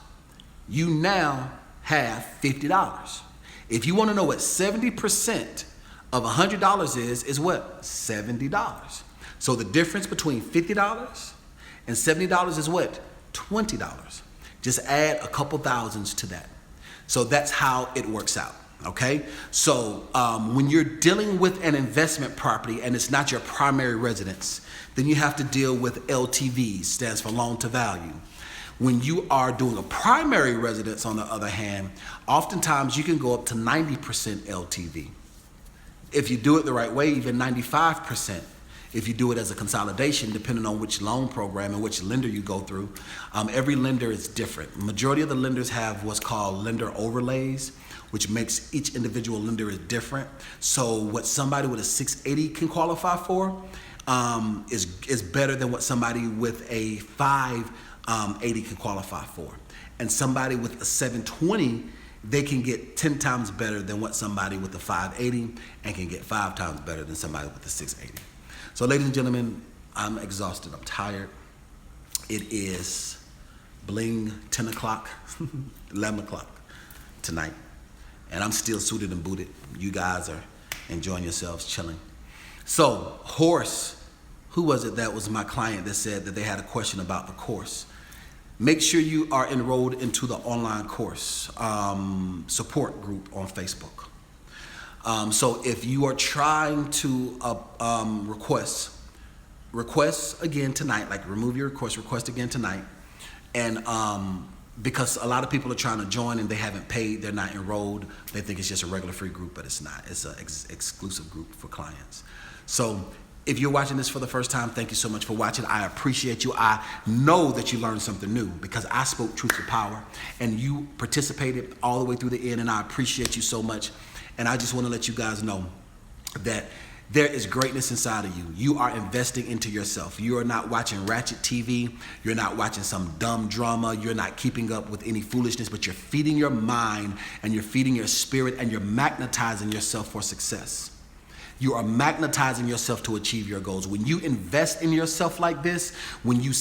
you now have $50. If you want to know what 70% of $100 is what? $70. So the difference between $50 and $70 is what? $20. Just add a couple thousands to that. So that's how it works out. Okay, so when you're dealing with an investment property and it's not your primary residence, then you have to deal with LTV, stands for loan to value. When you are doing a primary residence, on the other hand, oftentimes you can go up to 90% LTV. If you do it the right way, even 95%. If you do it as a consolidation, depending on which loan program and which lender you go through. Every lender is different. Majority of the lenders have what's called lender overlays, which makes each individual lender is different. So what somebody with a 680 can qualify for is better than what somebody with a 580 can qualify for. And somebody with a 720, they can get 10 times better than what somebody with a 580 and can get 5 times better than somebody with a 680. So ladies and gentlemen, I'm exhausted, I'm tired. It is bling 10 o'clock, 11 o'clock tonight. And I'm still suited and booted. You guys are enjoying yourselves, chilling. So, Horse, who was it that was my client that said that they had a question about the course? Make sure you are enrolled into the online course support group on Facebook. So if you are trying to request again tonight, like remove your request again tonight, and because a lot of people are trying to join and they haven't paid, they're not enrolled, they think it's just a regular free group, but it's not. It's an exclusive group for clients. So if you're watching this for the first time, thank you so much for watching. I appreciate you. I know that you learned something new because I spoke truth to power and you participated all the way through the end, and I appreciate you so much. And I just want to let you guys know that there is greatness inside of you. You are investing into yourself. You are not watching ratchet TV. You're not watching some dumb drama. You're not keeping up with any foolishness, but you're feeding your mind and you're feeding your spirit and you're magnetizing yourself for success. You are magnetizing yourself to achieve your goals. When you invest in yourself like this, when you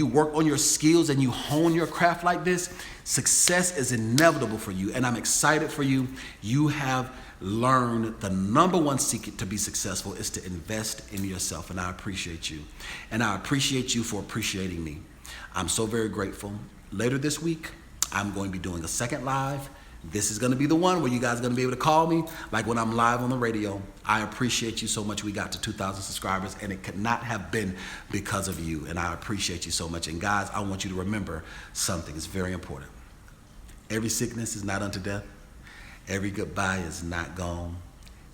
work on your skills and you hone your craft like this, success is inevitable for you. And I'm excited for you. You have learned the number one secret to be successful is to invest in yourself. And I appreciate you. And I appreciate you for appreciating me. I'm so very grateful. Later this week, I'm going to be doing a second live. This is going to be the one where you guys are going to be able to call me like when I'm live on the radio. I appreciate you so much. We got to 2,000 subscribers and it could not have been because of you. And I appreciate you so much. And guys, I want you to remember something. It's very important. Every sickness is not unto death. Every goodbye is not gone.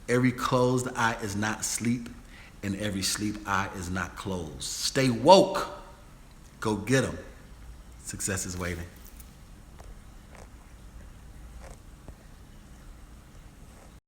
Every closed eye is not sleep. And every sleep eye is not closed. Stay woke. Go get them. Success is waiting.